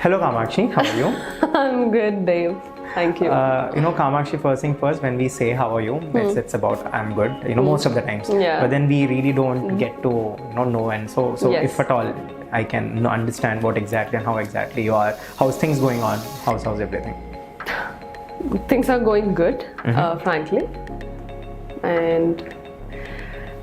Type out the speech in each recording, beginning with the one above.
Hello Kamakshi, how are you? I'm good, Dave. Thank you. Kamakshi, first thing first, when we say how are you, it's about I'm good, most of the times. Yeah. But then we really don't get to know, and so Yes. if at all I can understand what exactly and how exactly you are, how's things going on, how's everything? Things are going good, frankly. And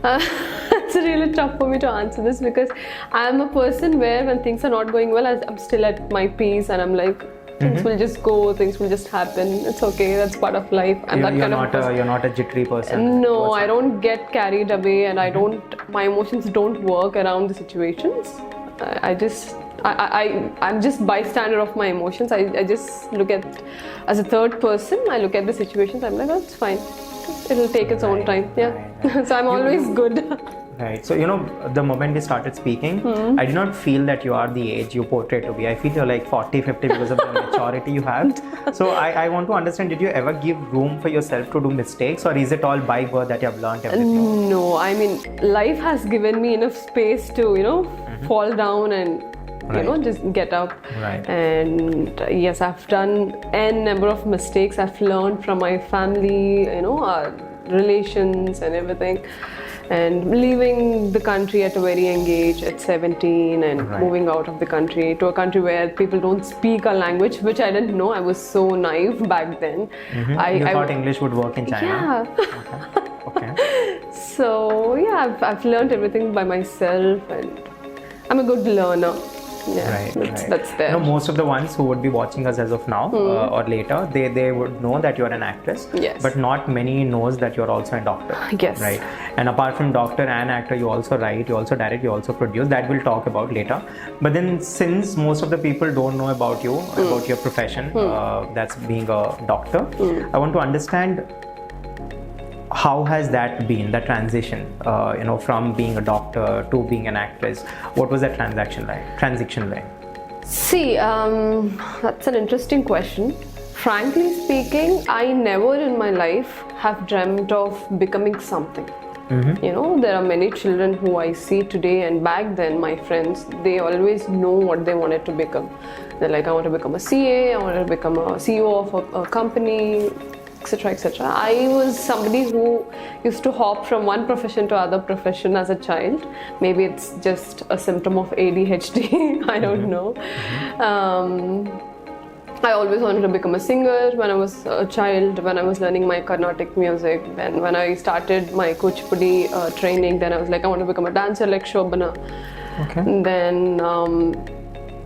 it's really tough for me to answer this because I'm a person where when things are not going well, I'm still at my peace and I'm like, things will just go, things will just happen. It's okay, that's part of life. And You're not a jittery person. No, I don't get carried away and my emotions don't work around the situations. I'm just bystander of my emotions. I just look at, as a third person, I look at the situations, I'm like, oh, it's fine. It'll take its own time. Yeah. Right. So I'm always good. Right. So, the moment we started speaking, I did not feel that you are the age you portray to be. I feel you're like 40, 50 because of the maturity you have. So I want to understand, did you ever give room for yourself to do mistakes, or is it all by birth that you have learned everything? No, I mean, life has given me enough space to, fall down and just get up. Right. And yes, I've done n number of mistakes. I've learned from my family, our relations and everything. And leaving the country at a very young age, at 17, and moving out of the country to a country where people don't speak our language, which I didn't know. I was so naive back then. You thought English would work in China? Yeah. Okay. So yeah, I've learned everything by myself, and I'm a good learner. Yeah, that's there. Most of the ones who would be watching us as of now or later, they would know that you're an actress. Yes. But not many knows that you're also a doctor. Yes. Right. And apart from doctor and actor, you also write, you also direct, you also produce. That we'll talk about later. But then, since most of the people don't know about you, about your profession, that's being a doctor, I want to understand, how has that been, the transition, from being a doctor to being an actress? What was that transition like? See, that's an interesting question. Frankly speaking, I never in my life have dreamt of becoming something. There are many children who I see today, and back then my friends, they always know what they wanted to become. They're like, I want to become a CA, I want to become a CEO of a company, etc., etc. I was somebody who used to hop from one profession to other profession as a child. Maybe it's just a symptom of ADHD. I don't know. I always wanted to become a singer when I was a child, when I was learning my Carnatic music. Then when I started my Kuchipudi training, then I was like, I want to become a dancer like Shobana. Okay. And then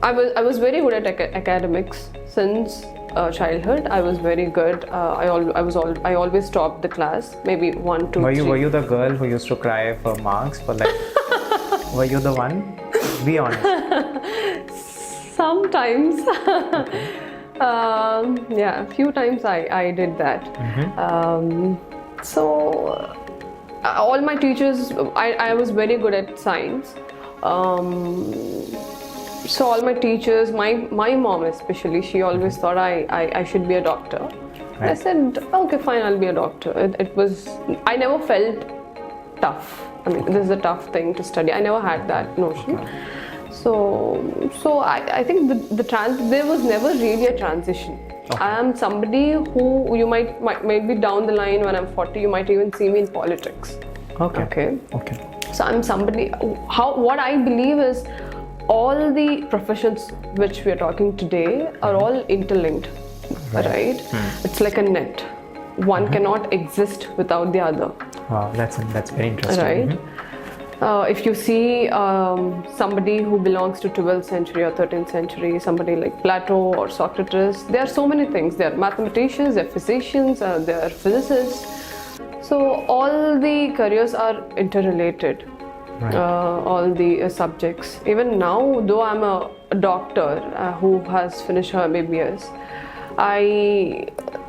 I was very good at academics since childhood. I was very good. I always topped the class. Maybe 1, 2, 3. Were you the girl who used to cry for marks? Were you the one? Be honest. Sometimes. A few times I did that. All my teachers, I was very good at science. So all my teachers, my mom especially, she always thought I should be a doctor. Right. I said, okay, fine, I'll be a doctor. I never felt tough. I mean, this is a tough thing to study. I never had that notion. Okay. So I think there was never really a transition. Okay. I am somebody who you maybe down the line when I'm 40, you might even see me in politics. Okay. So I'm somebody, what I believe is, all the professions which we are talking today are all interlinked, right? It's like a net. One cannot exist without the other. Wow, that's very interesting. Right? If you see somebody who belongs to 12th century or 13th century, somebody like Plato or Socrates, there are so many things. They are mathematicians, they are physicians, they are physicists. So all the careers are interrelated. Right. All the subjects. Even now, though I'm a doctor who has finished her MBBS, I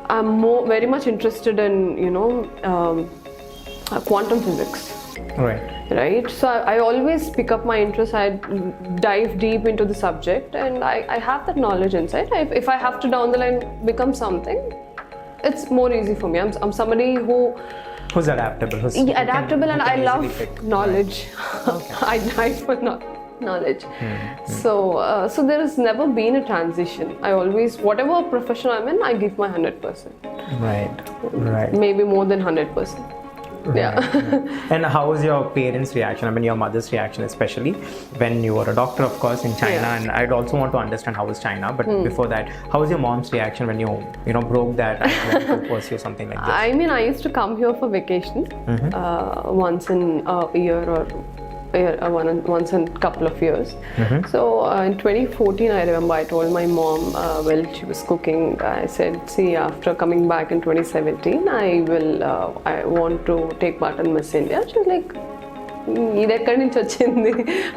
am very much interested in quantum physics. Right. So I always pick up my interest. I dive deep into the subject, and I have that knowledge inside. If I have to down the line become something, it's more easy for me. I'm somebody who's adaptable. And I love knowledge. Right. Okay. I die for knowledge. So there has never been a transition. I always, whatever profession I'm in, I give my 100%. Right. Maybe more than 100%. Yeah. And how was your parents' reaction? I mean, your mother's reaction, especially when you were a doctor, of course, in China. Yeah. And I'd also want to understand how was China. But before that, how was your mom's reaction when you broke that and went to pursue something like this? I mean, I used to come here for vacation once in a year or once in a couple of years. So in 2014, I remember I told my mom while she was cooking, I said, see, after coming back in 2017, I want to take part in Miss India. She was like,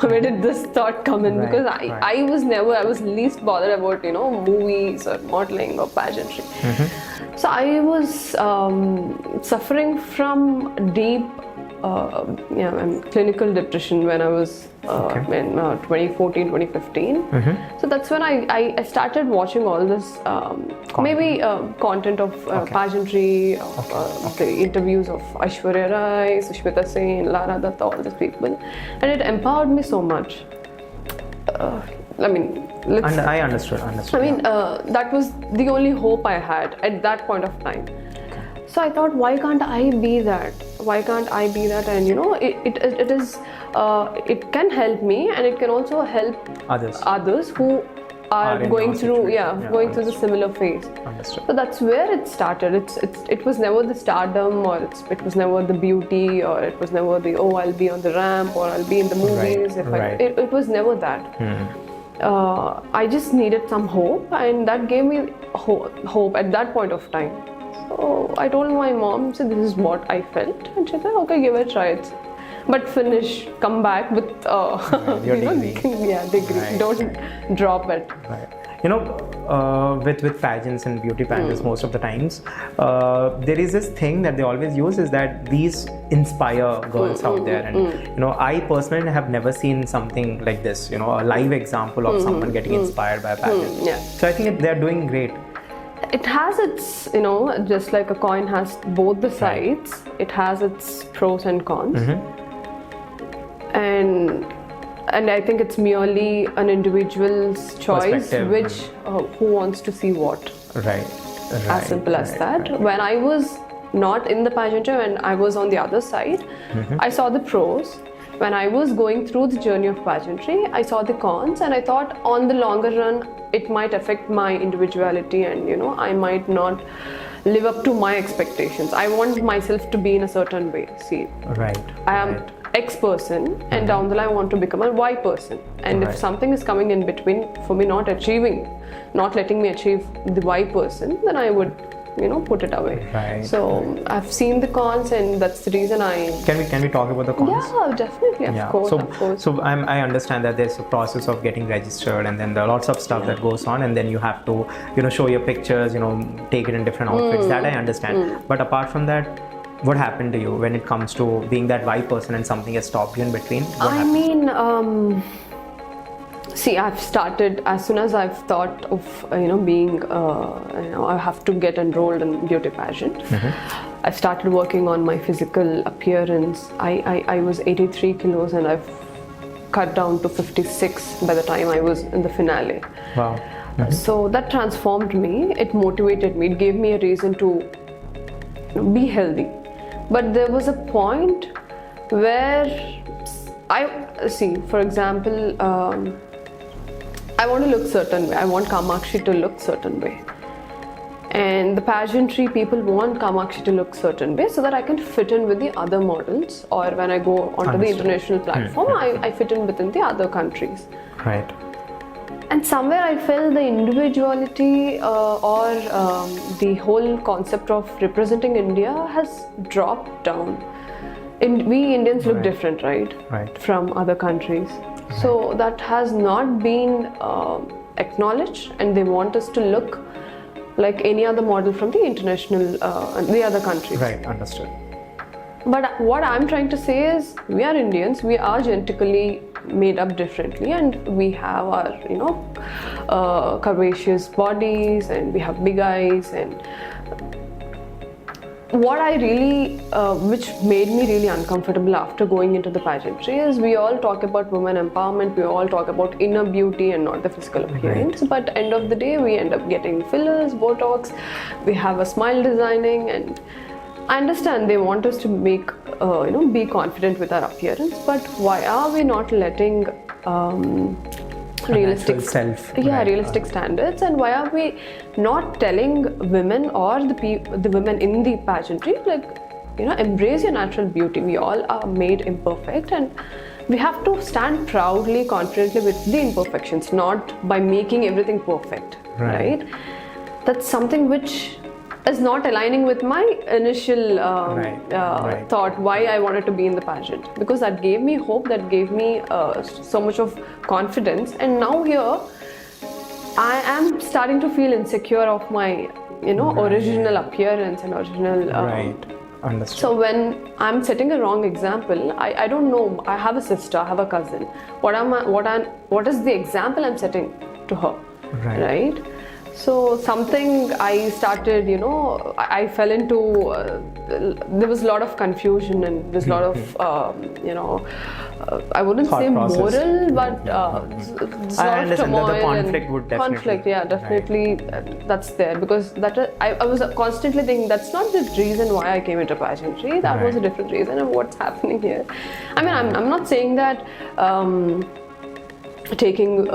where did this thought come in? Because I was least bothered about movies or modeling or pageantry. So I was suffering from deep clinical depression when I was in 2014, 2015. So that's when I started watching all this content of pageantry, the interviews of Aishwarya Rai, Sushmita Sen, Lara Datta, all these people, and it empowered me so much. I mean, I understood. I mean, that was the only hope I had at that point of time. So I thought, why can't I be that? Why can't I be that? And it can help me, and it can also help others who are going through through the similar phase. Understood. So that's where it started. It was never the stardom, or it was never the beauty, or it was never the I'll be on the ramp, or I'll be in the movies. It was never that. I just needed some hope, and that gave me hope at that point of time. So I told my mom, so this is what I felt, and she said, okay, give it a try. But come back with your degree. Degree. Right. Don't drop it. Right. With pageants and beauty pageants, most of the times, there is this thing that they always use, is that these inspire girls out there. And I personally have never seen something like this. A live example of someone getting inspired by a pageant. So I think they're doing great. It has its, just like a coin has both the sides, it has its pros and cons. And I think it's merely an individual's choice, who wants to see what. As simple as that. When I was not in the pageantry, when I was on the other side, I saw the pros. When I was going through the journey of pageantry, I saw the cons, and I thought on the longer run, it might affect my individuality, and I might not live up to my expectations. I want myself to be in a certain way. See, I am X person, and down the line I want to become a Y person. And if something is coming in between for me not letting me achieve the Y person, then I would put it away. So I've seen the cons, and that's the reason I... Can we talk about the cons? Yeah, definitely, of course. So I understand that there's a process of getting registered, and then there are lots of stuff that goes on, and then you have to, show your pictures, take it in different outfits. That I understand. But apart from that, what happened to you when it comes to being that Y person and something has stopped you in between? See, I've started, as soon as I've thought of, being, I have to get enrolled in beauty pageant. I've started working on my physical appearance. I was 83 kilos, and I've cut down to 56 by the time I was in the finale. Wow. So that transformed me. It motivated me. It gave me a reason to be healthy. But there was a point where for example, I want to look certain way. I want Kamakshi to look certain way. And the pageantry people want Kamakshi to look certain way so that I can fit in with the other models, or when I go onto the international platform, I fit in within the other countries. Right. And somewhere I felt the individuality or the whole concept of representing India has dropped down. We Indians look different, right? From other countries. So that has not been acknowledged, and they want us to look like any other model from the international, the other countries. Right, understood. But what I'm trying to say is, we are Indians, we are genetically made up differently, and we have our, curvaceous bodies, and we have big eyes, and what I really, which made me really uncomfortable after going into the pageantry is we all talk about women empowerment, we all talk about inner beauty and not the physical appearance. Right. But end of the day, we end up getting fillers, Botox, we have a smile designing, and I understand they want us to make, be confident with our appearance. But why are we not letting realistic realistic standards, and why are we not telling women or the women in the pageantry, like, embrace your natural beauty? We all are made imperfect, and we have to stand proudly, confidently with the imperfections, not by making everything perfect, right? That's something which is not aligning with my initial thought why I wanted to be in the pageant, because that gave me hope, that gave me so much of confidence. And now here I am starting to feel insecure of my original appearance and original Understood. So when I'm setting a wrong example, I don't know, I have a sister, I have a cousin, what is the example I'm setting to her, right? So something I started, I fell into, there was a lot of confusion, and there's a lot of, I wouldn't say moral, but there's a lot of turmoil. The conflict would definitely. Conflict, yeah, definitely, that's there, because I was constantly thinking that's not the reason why I came into pageantry. That was a different reason of what's happening here. I mean, I'm not saying that taking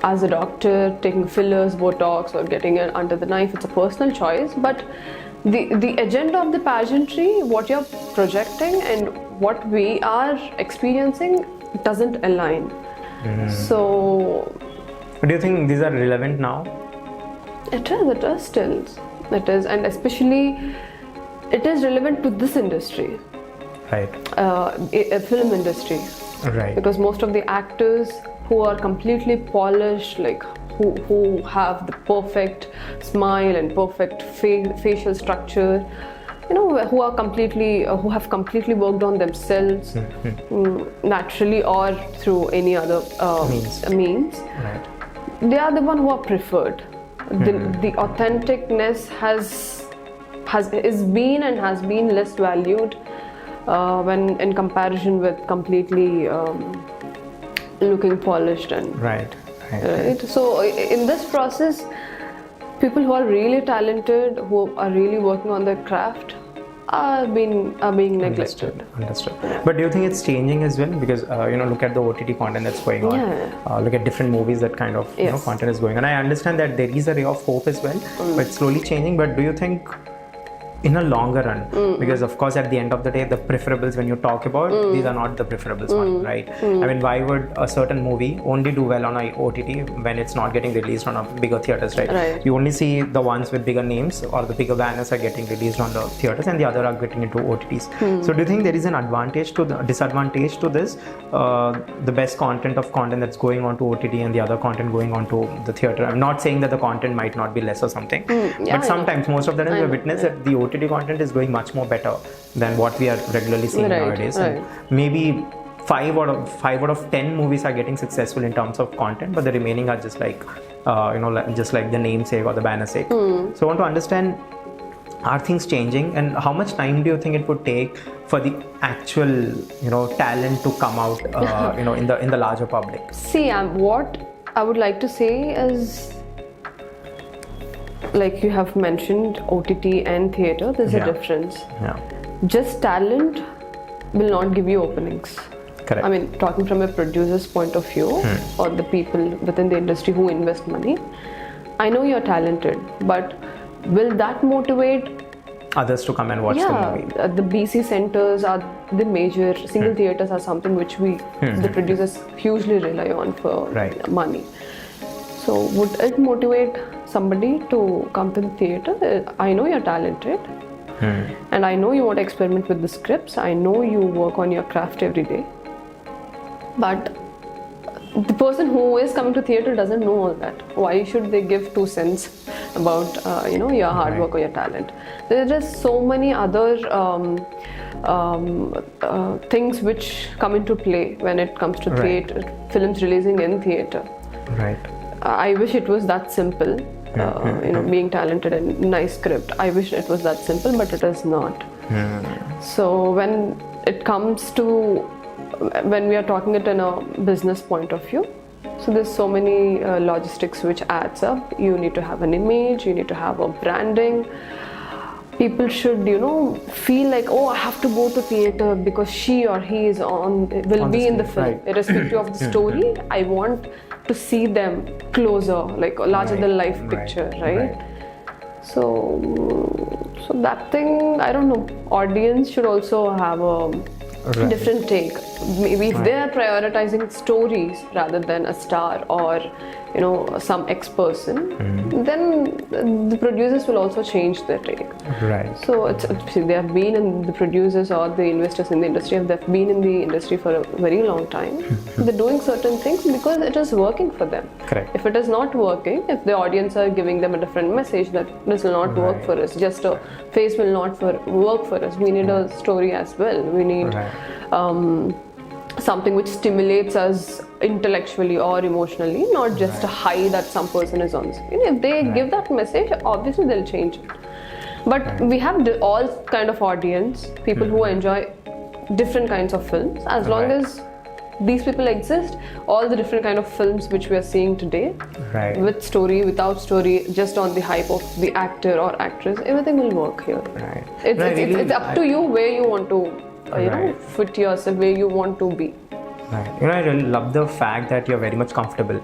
as a doctor, taking fillers, Botox, or getting it under the knife, it's a personal choice. But the agenda of the pageantry, what you're projecting and what we are experiencing, doesn't align. So, do you think these are relevant now? It is still. It is, and especially it is relevant to this industry, right? A film industry, right? Because most of the actors who are completely polished, like who have the perfect smile and perfect facial structure, who have completely worked on themselves, naturally or through any other means. Right. They are the one who are preferred. The authenticness has been less valued when in comparison with completely looking polished and right. So in this process, people who are really talented, who are really working on their craft, are being neglected. Understood. But do you think it's changing as well? Because look at the OTT content that's going on. Look at different movies that kind of content is going on. I understand that there is a ray of hope as well, but it's slowly changing. But do you think, in a longer run, because of course at the end of the day, the preferables, when you talk about, these are not the preferables one, right? I mean, why would a certain movie only do well on a OTT when it's not getting released on a bigger theaters, right? You only see the ones with bigger names or the bigger banners are getting released on the theaters, and the other are getting into OTTs. So do you think there is an disadvantage to this? The best content that's going on to OTT and the other content going on to the theater. I'm not saying that the content might not be less or something, but sometimes, most of the time, we witness that the OTT content is going much more better than what we are regularly seeing nowadays. And maybe 5 out of 10 movies are getting successful in terms of content, but the remaining are just like, just like the namesake or the banner sake. So I want to understand, are things changing, and how much time do you think it would take for the actual, talent to come out, in the larger public? See, what I would like to say is, like you have mentioned, OTT and theatre, there's a difference. Just talent will not give you openings. Correct. I mean, talking from a producer's point of view, or the people within the industry who invest money, I know you're talented, but will that motivate others to come and watch the movie? The BC centers are the major single theatres are something which the producers hugely rely on for money. So would it motivate somebody to come to the theatre? I know you're talented, and I know you want to experiment with the scripts. I know you work on your craft every day, but the person who is coming to theatre doesn't know all that. Why should they give 2 cents about your hard work or your talent? There are just so many other things which come into play when it comes to theatre, films releasing in theatre. Right. I wish it was that simple. being talented and nice script. I wish it was that simple, but it is not. So when it comes to, when we are talking it in a business point of view, so there's so many logistics which adds up. You need to have an image, you need to have a branding. People should, feel like, oh, I have to go to theatre because she or he will be in the film. Right. Irrespective of the story, I want to see them closer, like a larger than life picture, right? So that thing, I don't know, audience should also have a different take. Maybe if they are prioritizing stories rather than a star or some ex-person, then the producers will also change their take. Right. So they have been in, the producers or the investors in the industry, they've been in the industry for a very long time. They're doing certain things because it is working for them. Correct. If it is not working, if the audience are giving them a different message that this will not work for us, just a face will not work for us, we need a story as well. We need something which stimulates us intellectually or emotionally, not just a high that some person is on screen. If they give that message, obviously they'll change it. But we have all kind of audience, people who enjoy different kinds of films. As long as these people exist, all the different kind of films which we are seeing today, with story, without story, just on the hype of the actor or actress, everything will work here. It's up to you where you want to fit yourself, where you want to be. Right. I really love the fact that you're very much comfortable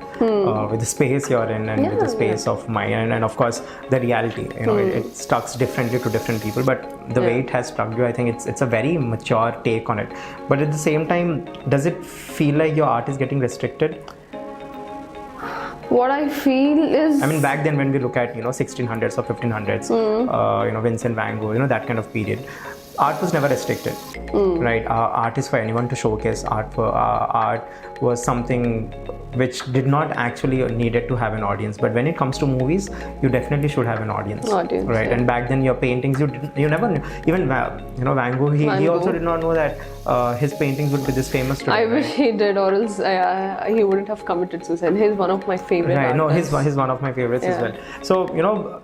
with the space you're in and with the space of mind, and of course the reality. It stucks differently to different people, but the way it has struck you, I think it's a very mature take on it. But at the same time, does it feel like your art is getting restricted? What I feel is, I mean, back then when we look at 1600s or 1500s, Vincent van Gogh, that kind of period, art was never restricted, right? Art is for anyone to showcase. Art was something which did not actually needed to have an audience. But when it comes to movies, you definitely should have an audience, right? And back then, your paintings, you never knew. Even Van Gogh, he also did not know that his paintings would be this famous today. I wish he did, or else he wouldn't have committed suicide. He's one of my favorite artists. No, he's one of my favorites as well. So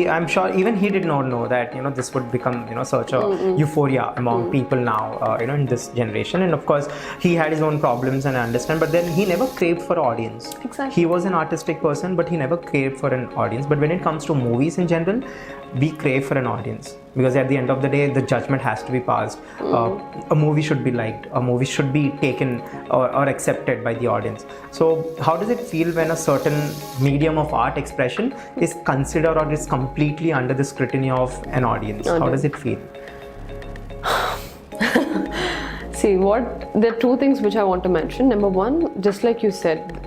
I'm sure even he did not know that this would become such a euphoria among people now in this generation. And of course he had his own problems, and I understand, but then he never craved for audience. Exactly. He was an artistic person, but he never craved for an audience. But when it comes to movies in general, we crave for an audience, because at the end of the day the judgment has to be passed. A movie should be liked, a movie should be taken or accepted by the audience. So how does it feel when a certain medium of art expression is considered or is completely under the scrutiny of an audience? How does it feel? See, there are two things which I want to mention. Number one, just like you said,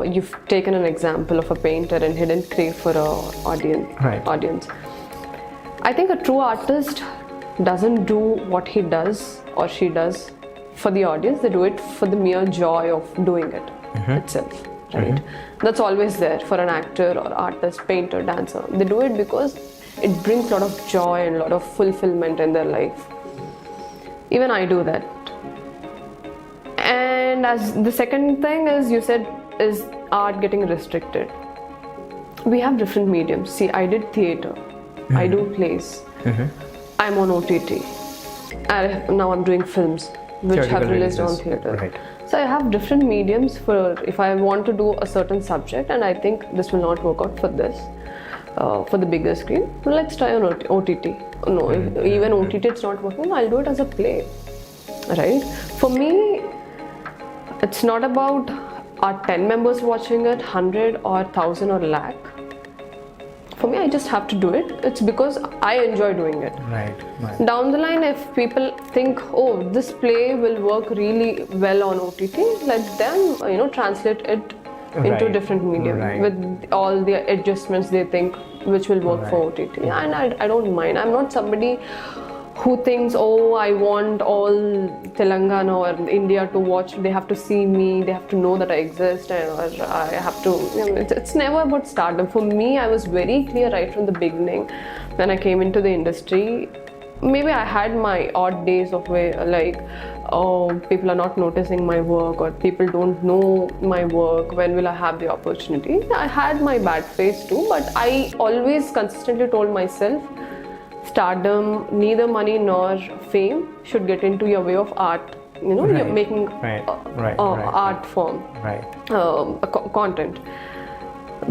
you've taken an example of a painter and he didn't crave for an audience. I think a true artist doesn't do what he does or she does for the audience. They do it for the mere joy of doing it itself, right? That's always there for an actor or artist, painter, dancer. They do it because it brings a lot of joy and a lot of fulfillment in their life. Even I do that. And as the second thing is, you said, is art getting restricted? We have different mediums. See, I did theatre, I do plays, I'm on OTT, now I'm doing films which have released on theatre. So I have different mediums for if I want to do a certain subject and I think this will not work out for this, for the bigger screen, let's try on OTT. No, even OTT it's not working, I'll do it as a play, right? For me, it's not about are 10 members watching it, 100 or 1,000 or lakh. For me, I just have to do it. It's because I enjoy doing it. Right. Down the line, if people think, oh, this play will work really well on OTT, let them, translate it into different medium with all the adjustments they think which will work for OTT. And I don't mind. I'm not somebody who thinks, oh, I want all Telangana or India to watch, they have to see me, they have to know that I exist, or I have to, it's never about stardom. For me, I was very clear right from the beginning when I came into the industry, maybe I had my odd days of where like, oh, people are not noticing my work, or people don't know my work. When will I have the opportunity? I had my bad phase too, but I always consistently told myself, stardom, neither money nor fame should get into your way of art. You know, you're making art form, content.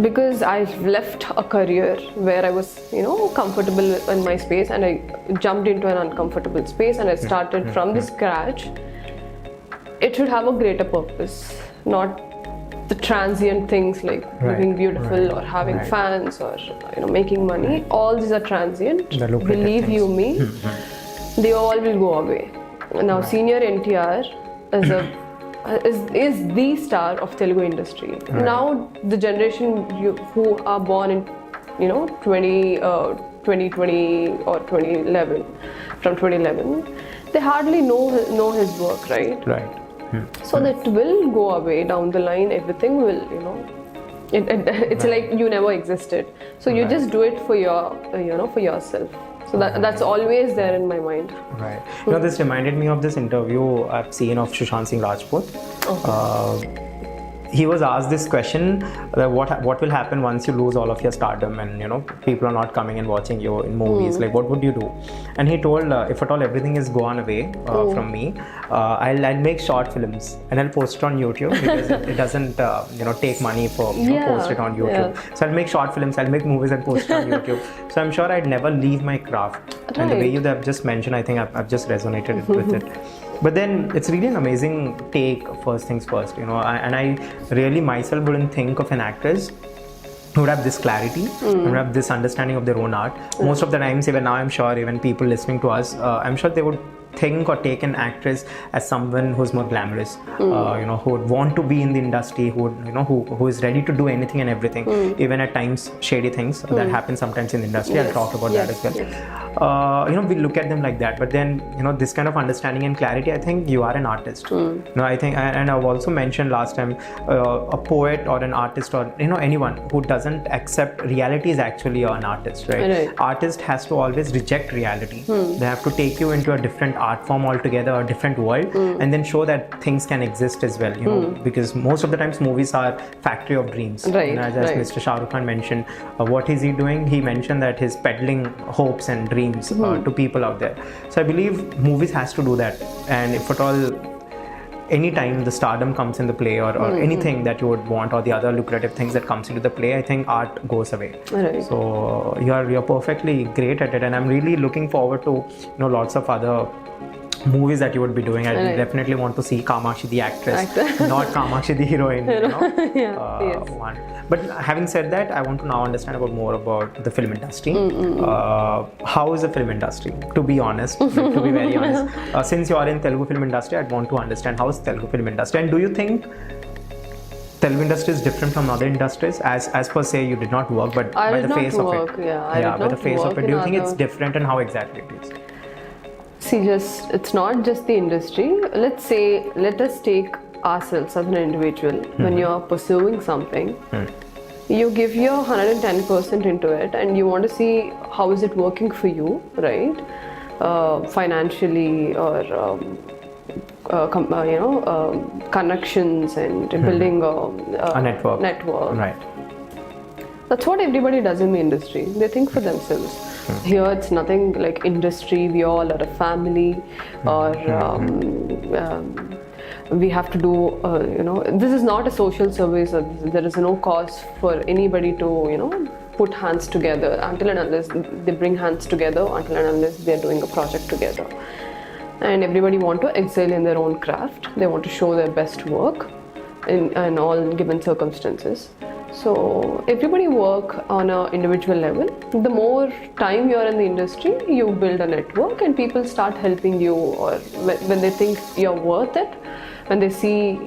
Because I've left a career where I was, comfortable in my space, and I jumped into an uncomfortable space, and I started from the scratch. It should have a greater purpose, not the transient things like looking beautiful or having fans or making money. All these are transient. Believe you me, they all will go away. Now, senior NTR is the star of Telugu industry. Now, the generation who are born in 2020 or 2011, from 2011, they hardly know his work, right? So that will go away down the line. Everything will, it's like you never existed. So you just do it for for yourself. So that's always there in my mind. This reminded me of this interview I've seen of Sushant Singh Rajput. He was asked this question, what will happen once you lose all of your stardom and people are not coming and watching you in movies, like what would you do? And he told, if at all everything is gone away from me, I'll make short films and I'll post it on YouTube, because it doesn't take money for post it on YouTube. So I'll make short films, I'll make movies and post it on YouTube. So I'm sure I'd never leave my craft. And the way you have just mentioned, I think I've just resonated with it. But then it's really an amazing take, first things first, and I really myself wouldn't think of an actress who would have this clarity, who would have this understanding of their own art. Most of the times, even now, I'm sure even people listening to us, I'm sure they would think or take an actress as someone who's more glamorous, who would want to be in the industry, who is ready to do anything and everything, even at times shady things that happen sometimes in the industry. I'll talk about that as well. We look at them like that, but then this kind of understanding and clarity, I think you are an artist. I think, and I've also mentioned last time, a poet or an artist or anyone who doesn't accept reality is actually an artist, right? Artist has to always reject reality. They have to take you into a different art form altogether, a different world, and then show that things can exist as well, because most of the times movies are factory of dreams. As Mr. Shah Rukh Khan mentioned, what is he doing? He mentioned that he's peddling hopes and dreams to people out there. So I believe movies has to do that, and if at all anytime the stardom comes in the play or anything that you would want, or the other lucrative things that comes into the play, I think art goes away. So you're perfectly great at it, and I'm really looking forward to lots of other movies that you would be doing. I definitely want to see Kamakshi the actress, not Kamakshi the heroine. One. But having said that, I want to now understand more about the film industry. How is the film industry? To be honest, to be very honest, since you are in Telugu film industry, I'd want to understand how is Telugu film industry, and do you think Telugu industry is different from other industries? As per se, you did not work, but by the face of it. By the face of it, do you think it's different, and how exactly it is? See, it's not just the industry. Let us take ourselves as an individual. When you're pursuing something, you give your 110% into it, and you want to see how is it working for you, right? Financially, or connections, and building a network. Right. That's what everybody does in the industry. They think for themselves. Here it's nothing like industry. We all are a family, or we have to do. This is not a social service. There is no cause for anybody to put hands together until and unless they bring hands together. Until and unless they are doing a project together, and everybody want to excel in their own craft. They want to show their best work in all given circumstances. So everybody work on an individual level. The more time you're in the industry, you build a network, and people start helping you, or when they think you're worth it, when they see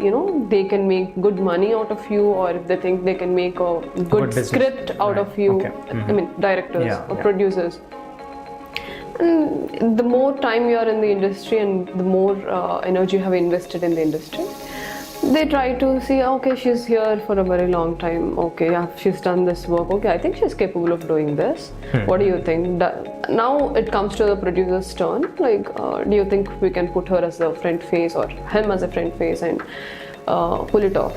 they can make good money out of you, or if they think they can make a good script out of you. I mean, directors or producers. And the more time you're in the industry, and the more energy you have invested in the industry, they try to see, okay, she's here for a very long time. Okay, yeah, she's done this work. Okay, I think she's capable of doing this. What do you think? Now it comes to the producer's turn. Like, do you think we can put her as the front face or him as a front face and pull it off?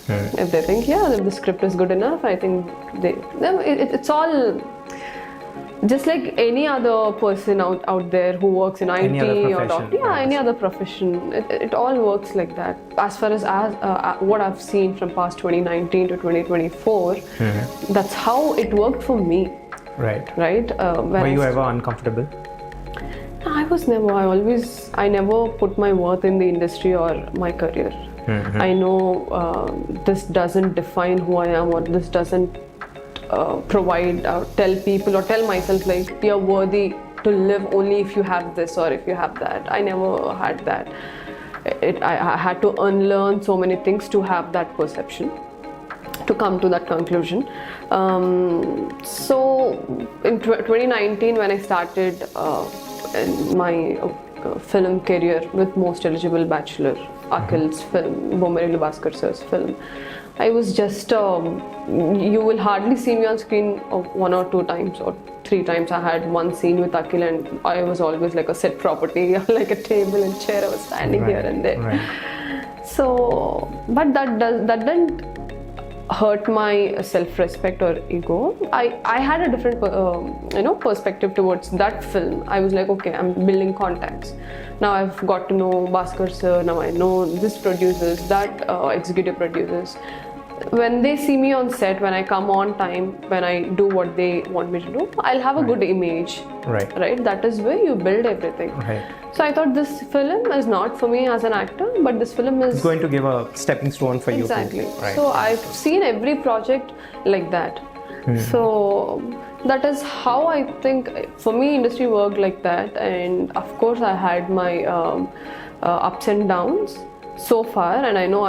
If they think, yeah, if the script is good enough, I think it's all just like any other person out there who works in IT or doctor, any other profession. It all works like that. As far as what I've seen from past 2019 to 2024, that's how it worked for me. Right. Were you ever uncomfortable? I was never. I never put my worth in the industry or my career. I know this doesn't define who I am, or this doesn't provide, tell people or tell myself like you're worthy to live only if you have this or if you have that. I never had that. I had to unlearn so many things to have that perception, to come to that conclusion. So in 2019, when I started in my film career with Most Eligible Bachelor, Akhil's film, Bomerilu Bhaskar sir's film, I was just, you will hardly see me on screen 1 or 2 times or 3 times. I had one scene with Akhil and I was always like a set property, like a table and chair. I was standing here and there. So, but that didn't hurt my self-respect or ego. I had a different perspective towards that film. I was like, okay, I'm building contacts. Now I've got to know Bhaskar sir, now I know this producers, that executive producers. When they see me on set, when I come on time, when I do what they want me to do, I'll have a good image. Right? That is where you build everything. So I thought this film is not for me as an actor, but this film is... It's going to give a stepping stone for you. Exactly. So I've seen every project like that. So that is how I think, for me, industry worked like that. And of course, I had my ups and downs so far, and I know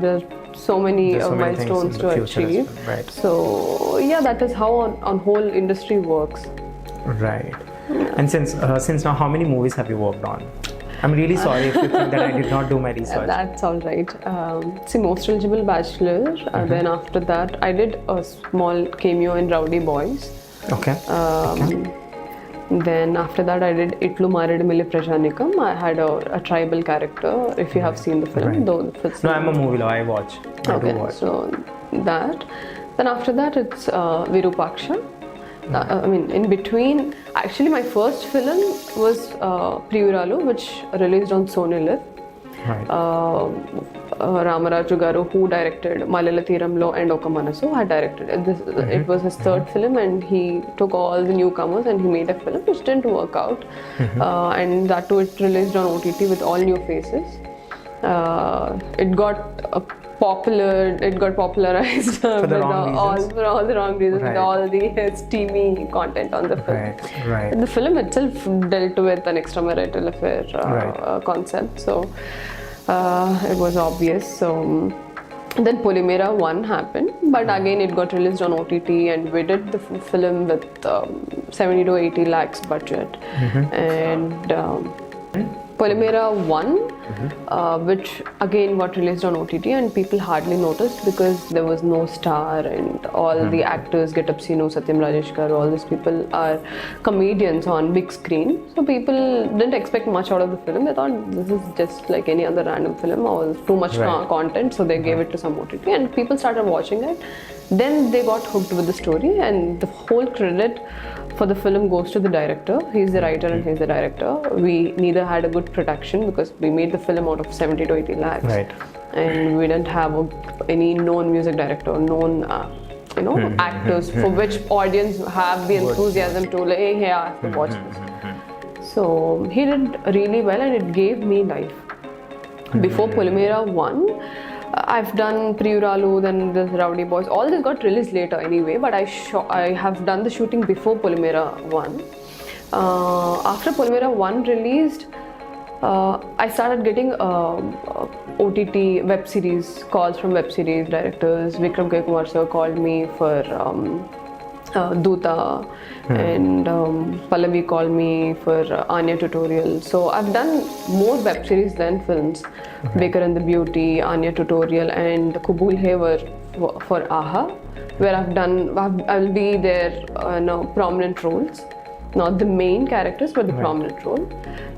there's so many milestones to achieve. So yeah, that is how on whole industry works. And since now, how many movies have you worked on? I'm really sorry if you think that I did not do my research. That's all right. See, Most Eligible Bachelor. Then after that, I did a small cameo in Rowdy Boys. Then after that, I did Itlu Maridimili Prajanikam. I had a tribal character. If you have seen the film, though. No, I'm a movie lover. I watch. I do watch. So that. Then after that, it's Virupaksha. I mean, in between, actually my first film was Priyuralu, which released on Sony Live. Ramaraju Garu, who directed Malala Thiramlo and Oka Manasu, had directed it. It was his third film, and he took all the newcomers and he made a film which didn't work out. And that too, it released on OTT with all new faces. It got popularized for all the wrong reasons, with all the steamy content on the film. The film itself dealt with an extramarital affair concept, so it was obvious. So then Polimera 1 happened, but again it got released on OTT, and we did the film with 70 to 80 lakhs budget. And Polimera 1, which again got released on OTT, and people hardly noticed because there was no star, and all the actors, Get Up Sinu, Satyam Rajesh Garu, all these people are comedians on big screen. So people didn't expect much out of the film. They thought this is just like any other random film or too much content, so they gave it to some OTT, and people started watching it. Then they got hooked with the story, and the whole credit for the film goes to the director. He's the writer and he's the director. We neither had a good production because we made the film out of 70 to 80 lakhs. And we didn't have any known music director, known actors for which audience have the enthusiasm to like, hey, I have to watch this. So he did really well, and it gave me life. Before Polimera 1, I've done Priyuralu, then the Rowdy Boys. All this got released later anyway, but I have done the shooting before Polimera 1. After Polimera 1 released, I started getting OTT web series calls from web series directors. Vikram K. Kumar sir called me for Duta, and Pallavi called me for Anya tutorial. So I've done more web series than films. Baker and the Beauty, Anya tutorial, and Kubul Hai were for AHA, where I'll be their prominent roles. Not the main characters, but the prominent role.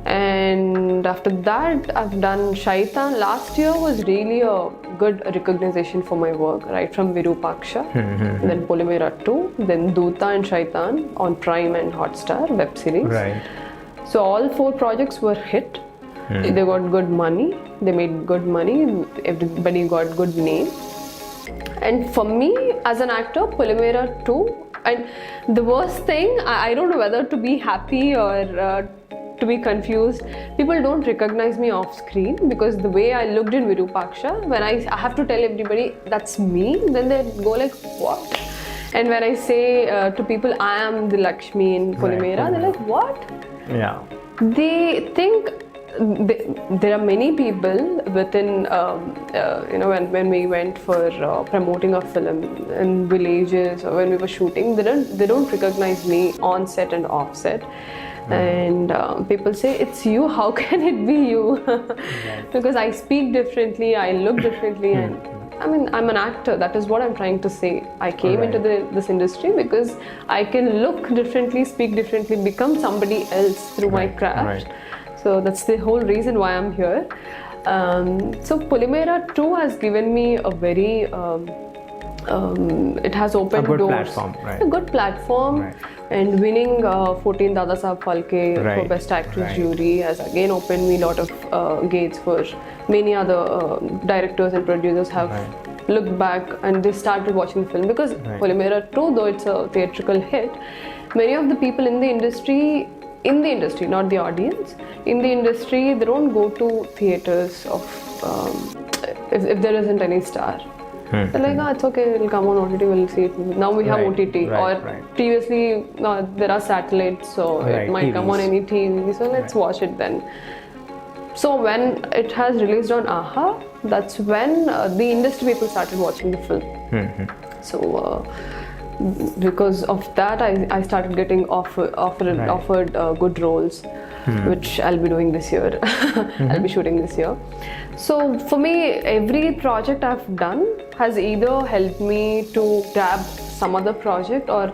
And after that, I've done Shaitan. Last year was really a good recognition for my work, right from Virupaksha, then Polimera 2, then Duta and Shaitan on Prime and Hotstar web series. Right. So all 4 projects were hit. They got good money. They made good money. Everybody got good name. And for me, as an actor, Polimera 2, and the worst thing, I don't know whether to be happy or to be confused. People don't recognize me off screen because the way I looked in Virupaksha, when I have to tell everybody that's me, then they go like, what? And when I say to people, I am the Lakshmi in Polimera, they're like, what? Yeah. They think there are many people within, when we went for promoting a film in villages or when we were shooting, they don't recognize me on set and off set. And people say, it's you, how can it be you? Because I speak differently, I look differently, and I mean, I'm an actor, that is what I'm trying to say. I came into this industry because I can look differently, speak differently, become somebody else through my craft. So that's the whole reason why I'm here. So Polimera 2 has given me a very, it has opened doors. Platform, right. A good platform. And winning 14 Dada Saheb Phalke for Best Actress jury has again opened me a lot of gates for many other directors and producers have looked back and they started watching the film because Polimera 2, though it's a theatrical hit, many of the people in the industry, not the audience, in the industry, they don't go to theaters of if there isn't any star. They're like, it's okay, it'll come on OTT, we'll see it. Now we have OTT. Previously, there are satellites, so it might come on any TV, so let's watch it then. So when it has released on AHA, that's when the industry people started watching the film. So because of that, I started getting offered good roles, which I'll be doing this year. I'll be shooting this year. So for me, every project I've done has either helped me to grab some other project or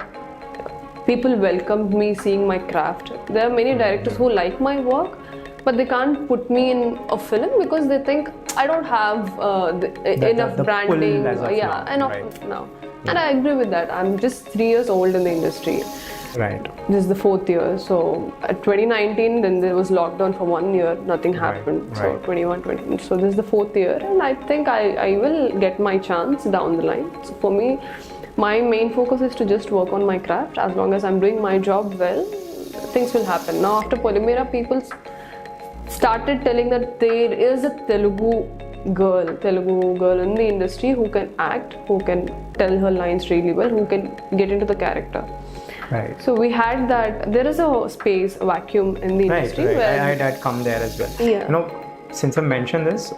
people welcomed me seeing my craft. There are many directors who like my work, but they can't put me in a film because they think I don't have enough branding. Enough now. And I agree with that. I'm just 3 years old in the industry. This is the 4th year. So at 2019, then there was lockdown for 1 year. Nothing happened. So 21, 20. So this is the 4th year, and I think I will get my chance down the line. So for me, my main focus is to just work on my craft. As long as I'm doing my job well, things will happen. Now after Polimera, people started telling that there is a Telugu girl in the industry who can act, who can tell her lines really well, who can get into the character. So we had that. There is a space, a vacuum in the industry. Where I'd come there as well. Since I mentioned this,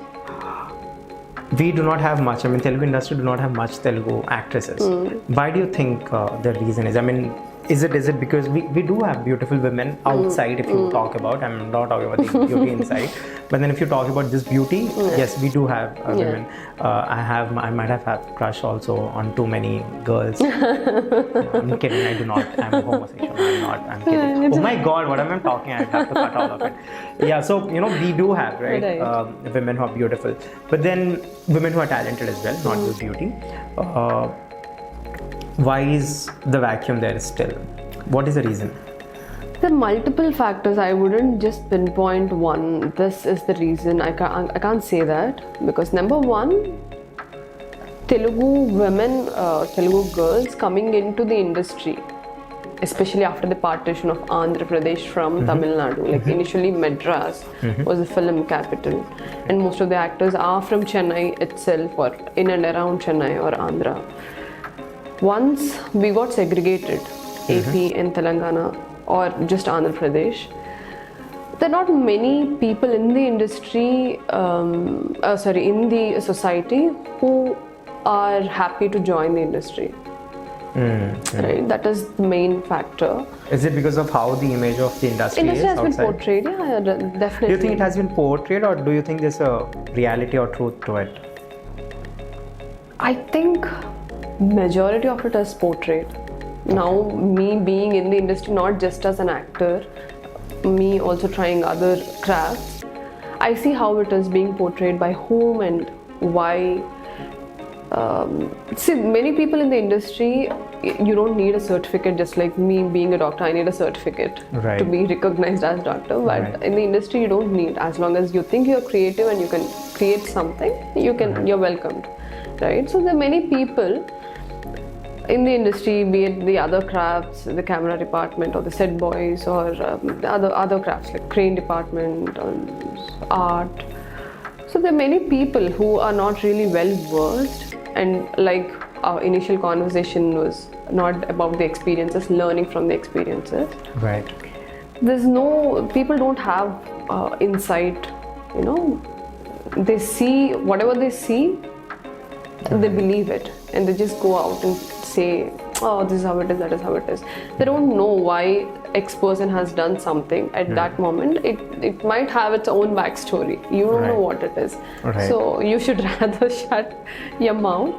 we do not have much. I mean, Telugu industry do not have much Telugu actresses. Why do you think the reason is? I mean, is it because we do have beautiful women outside? If you talk about, I'm not talking about the beauty inside, but then if you talk about this beauty, yes, we do have women. I might have had crush also on too many girls. I'm kidding. I do not. I'm homosexual. I'm kidding. Oh my God, what am I talking? I have to cut all of it. Yeah. So we do have women who are beautiful, but then women who are talented as well, not just beauty. Why is the vacuum there still? What is the reason? There are multiple factors. I wouldn't just pinpoint one. This is the reason. I can't say that because number one, Telugu women, Telugu girls coming into the industry, especially after the partition of Andhra Pradesh from Tamil Nadu. Like initially Madras was the film capital, and most of the actors are from Chennai itself or in and around Chennai or Andhra. Once we got segregated, AP and Telangana or just Andhra Pradesh, there are not many people in the industry, in the society who are happy to join the industry. Right, that is the main factor. Is it because of how the image of the industry Industry is has been outside? portrayed, yeah, definitely. Do you think it has been portrayed, or do you think there's a reality or truth to it? I think majority of it is portrayed. Now, me being in the industry, not just as an actor, me also trying other crafts, I see how it is being portrayed, by whom and why. See, many people in the industry, you don't need a certificate. Just like me being a doctor, I need a certificate Right. to be recognized as doctor. But Right. in the industry, you don't need. As long as you think you're creative and you can create something, you're welcomed, right? So there are many people in the industry, be it the other crafts, the camera department, or the set boys, or the other crafts like crane department, or art. So there are many people who are not really well versed, and like our initial conversation was not about the experiences, learning from the experiences. Right. There's no, people don't have insight, you know. They see whatever they see, they believe it, and they just go out and say, oh, this is how it is, that is how it is. They don't know why X person has done something at that moment. It might have its own backstory. You don't know what it is. Right. So you should rather shut your mouth,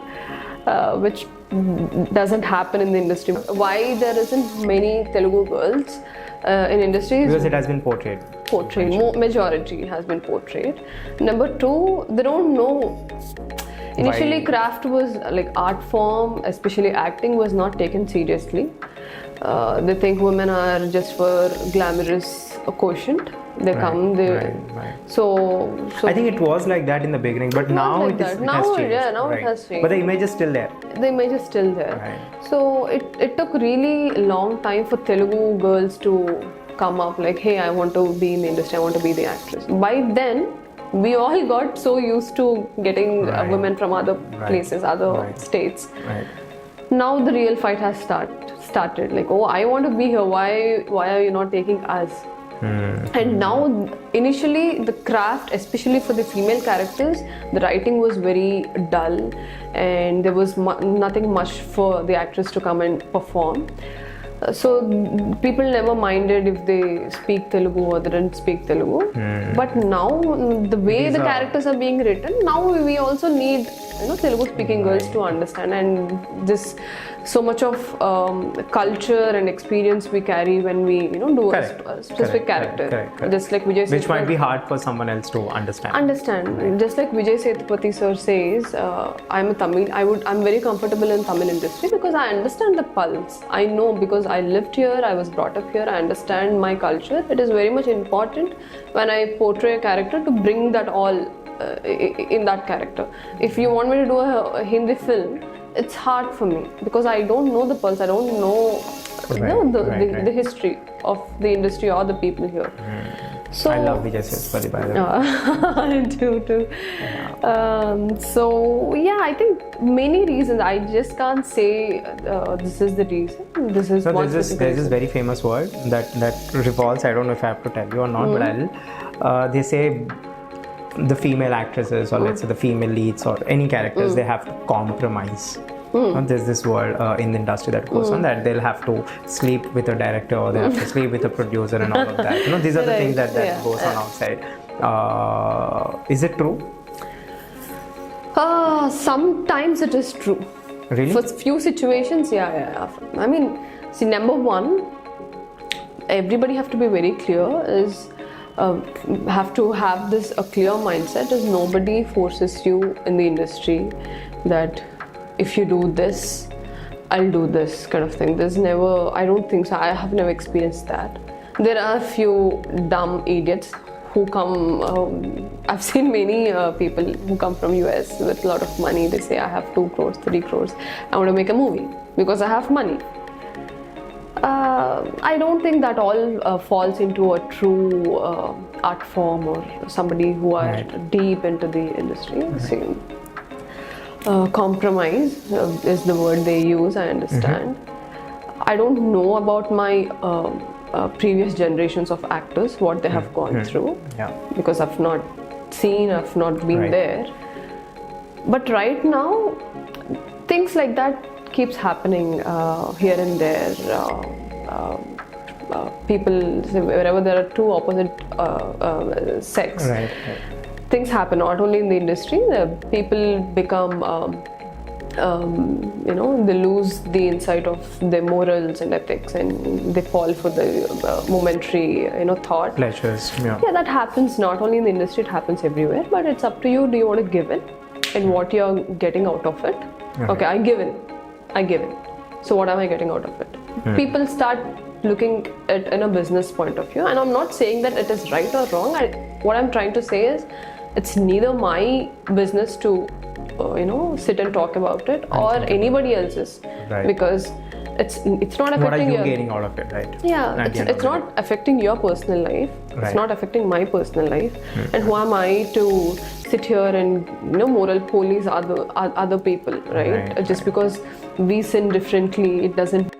which doesn't happen in the industry. Why there isn't many Telugu girls in industry? Because it has been portrayed. Majority has been portrayed. Number two, they don't know. Initially, craft was like art form, especially acting, was not taken seriously. They think women are just for glamorous quotient. They come, they. Right. So I think it was like that in the beginning, but now like it that. has Now, changed. yeah, now it Right. has changed. But the image is still there. the image is still there. Right. So it took really long time for Telugu girls to come up like, hey, I want to be in the industry, I want to be the actress. By then, we all got so used to getting women from other places, other states. Right. Now the real fight has started. Like, oh, I want to be here. Why are you not taking us? And now, initially, the craft, especially for the female characters, the writing was very dull, and there was nothing much for the actress to come and perform. So people never minded if they speak Telugu or they didn't speak Telugu. But now, the way the characters are being written, now we also need, you know, Telugu speaking girls to understand, and this so much of culture and experience we carry when we, you know, do a specific character. Correct. Just like Vijay Which might be hard for someone else to understand. Just like Vijay Sethupathi sir says, I'm a Tamil. I'm very comfortable in Tamil industry because I understand the pulse. I know, because I lived here, I was brought up here, I understand my culture. It is very much important when I portray a character to bring that all in that character. If you want me to do a Hindi film, it's hard for me because I don't know the pulse. I don't know, the history of the industry or the people here. So I love Vijay Sethupathi, by the way. I do too. So yeah, I think many reasons. I just can't say this is the reason. This is one there's this very famous word that revolves. I don't know if I have to tell you or not, but I'll. They say the female actresses, or let's say the female leads or any characters, they have to compromise. There's this word in the industry that goes on, that they'll have to sleep with a director, or they have to sleep with a producer and all of that. You know, these are the things that goes on outside. Is it true? Sometimes it is true. Really? For few situations, yeah. I mean, see, number one, everybody have to be very clear, is have to have this a clear mindset, is nobody forces you in the industry that if you do this, I'll do this kind of thing. There's never, I don't think so. I have never experienced that. There are a few dumb idiots who come, I've seen many people who come from US with a lot of money. They say, I have 2 crores, 3 crores. I want to make a movie because I have money. I don't think that all falls into a true art form or somebody who are deep into the industry. See, compromise is the word they use, I understand. I don't know about my previous generations of actors, what they have gone through, because I've not seen, I've not been there. But right now, things like that keeps happening here and there. People, wherever there are two opposite sex, Right. things happen. Not only in the industry, the people become, they lose the insight of their morals and ethics, and they fall for the momentary, thought. Pleasures. Yeah. Yeah, that happens not only in the industry, it happens everywhere. But it's up to you. Do you want to give in? And what you're getting out of it? Okay, I give in. So what am I getting out of it? People start looking at in a business point of view, and I'm not saying that it is right or wrong. What I'm trying to say is, it's neither my business to sit and talk about it or anybody else's, Right. because it's not affecting What are you your gaining out of it, right? yeah, At the end of it's the not affecting your personal life. Right. It's not affecting my personal life. And who am I to sit here and moral police other people, right? Right, Just because we sin differently, it doesn't.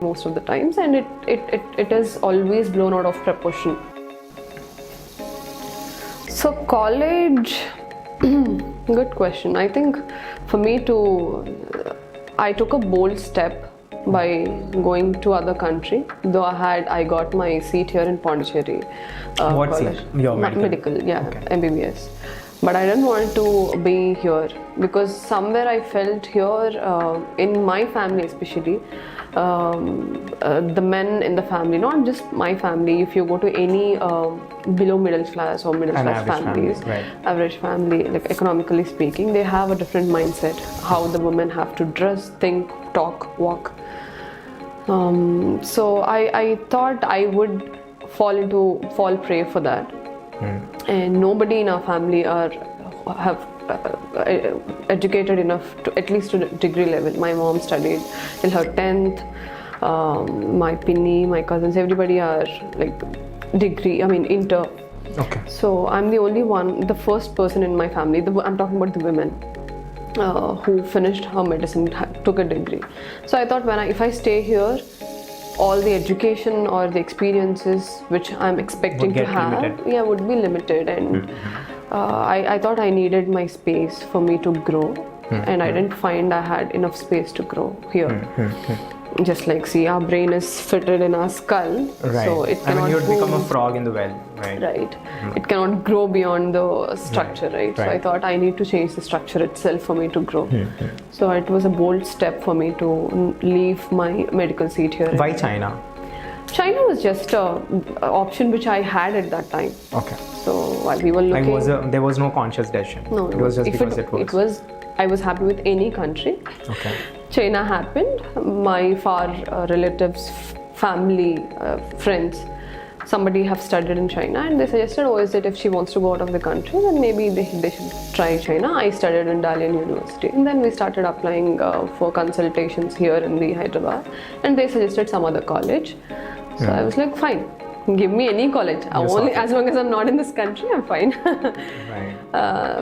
most of the times, and it is always blown out of proportion. So college, good question. I think for me I took a bold step by going to other country, though I got my seat here in Pondicherry. What college. seat? Your medical? Yeah, okay. MBBS. But I didn't want to be here because somewhere I felt here, in my family especially, the men in the family, not just my family, if you go to any below middle class or middle class families, family, right. average family, like economically speaking, they have a different mindset, how the women have to dress, think, talk, walk. So I thought I would fall prey for that. And nobody in our family have educated enough to at least to degree level. My mom studied till her 10th. My pinny, my cousins, everybody are like degree. I mean inter. Okay. So I'm the only one, the first person in my family. I'm talking about the women who finished her medicine, took a degree. So I thought if I stay here, all the education or the experiences which I'm expecting to have would be limited, and I thought I needed my space for me to grow, and I didn't find I had enough space to grow here. Just like, see, our brain is fitted in our skull, right. So it cannot you'd become a frog in the well, right? Right. It cannot grow beyond the structure, right? So I thought I need to change the structure itself for me to grow. So it was a bold step for me to leave my medical seat here. Why China? China was just an option which I had at that time. Okay. So while we were looking, there was no conscious decision. No, it was just because it was. I was happy with any country. Okay. China happened. My far relatives, family, friends, somebody have studied in China, and they suggested, is that if she wants to go out of the country, then maybe they should try China. I studied in Dalian University, and then we started applying for consultations here in the Hyderabad, and they suggested some other college. So I was like, fine, give me any college. As long as I'm not in this country, I'm fine. Right.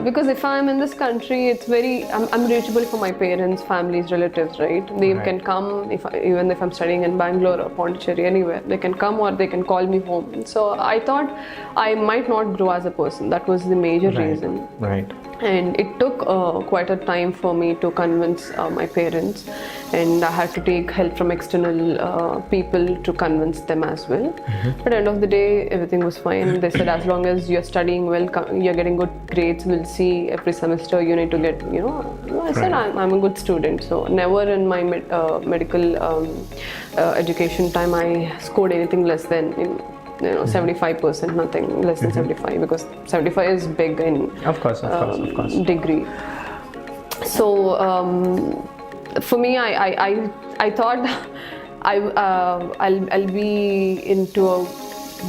Because if I'm in this country, it's I'm reachable for my parents, families, relatives, right? They can come, even if I'm studying in Bangalore or Pondicherry, anywhere, they can come or they can call me home. So I thought I might not grow as a person. That was the major reason. Right. And it took quite a time for me to convince my parents, and I had to take help from external people to convince them as well. But at the end of the day, everything was fine. They said, as long as you're studying well, you're getting good grades, we'll see every semester you need to get, I said I'm a good student. So never in my medical education time I scored anything less than 75%, nothing less than 75, because 75 is big in of course degree. So for me, I thought I'll be into a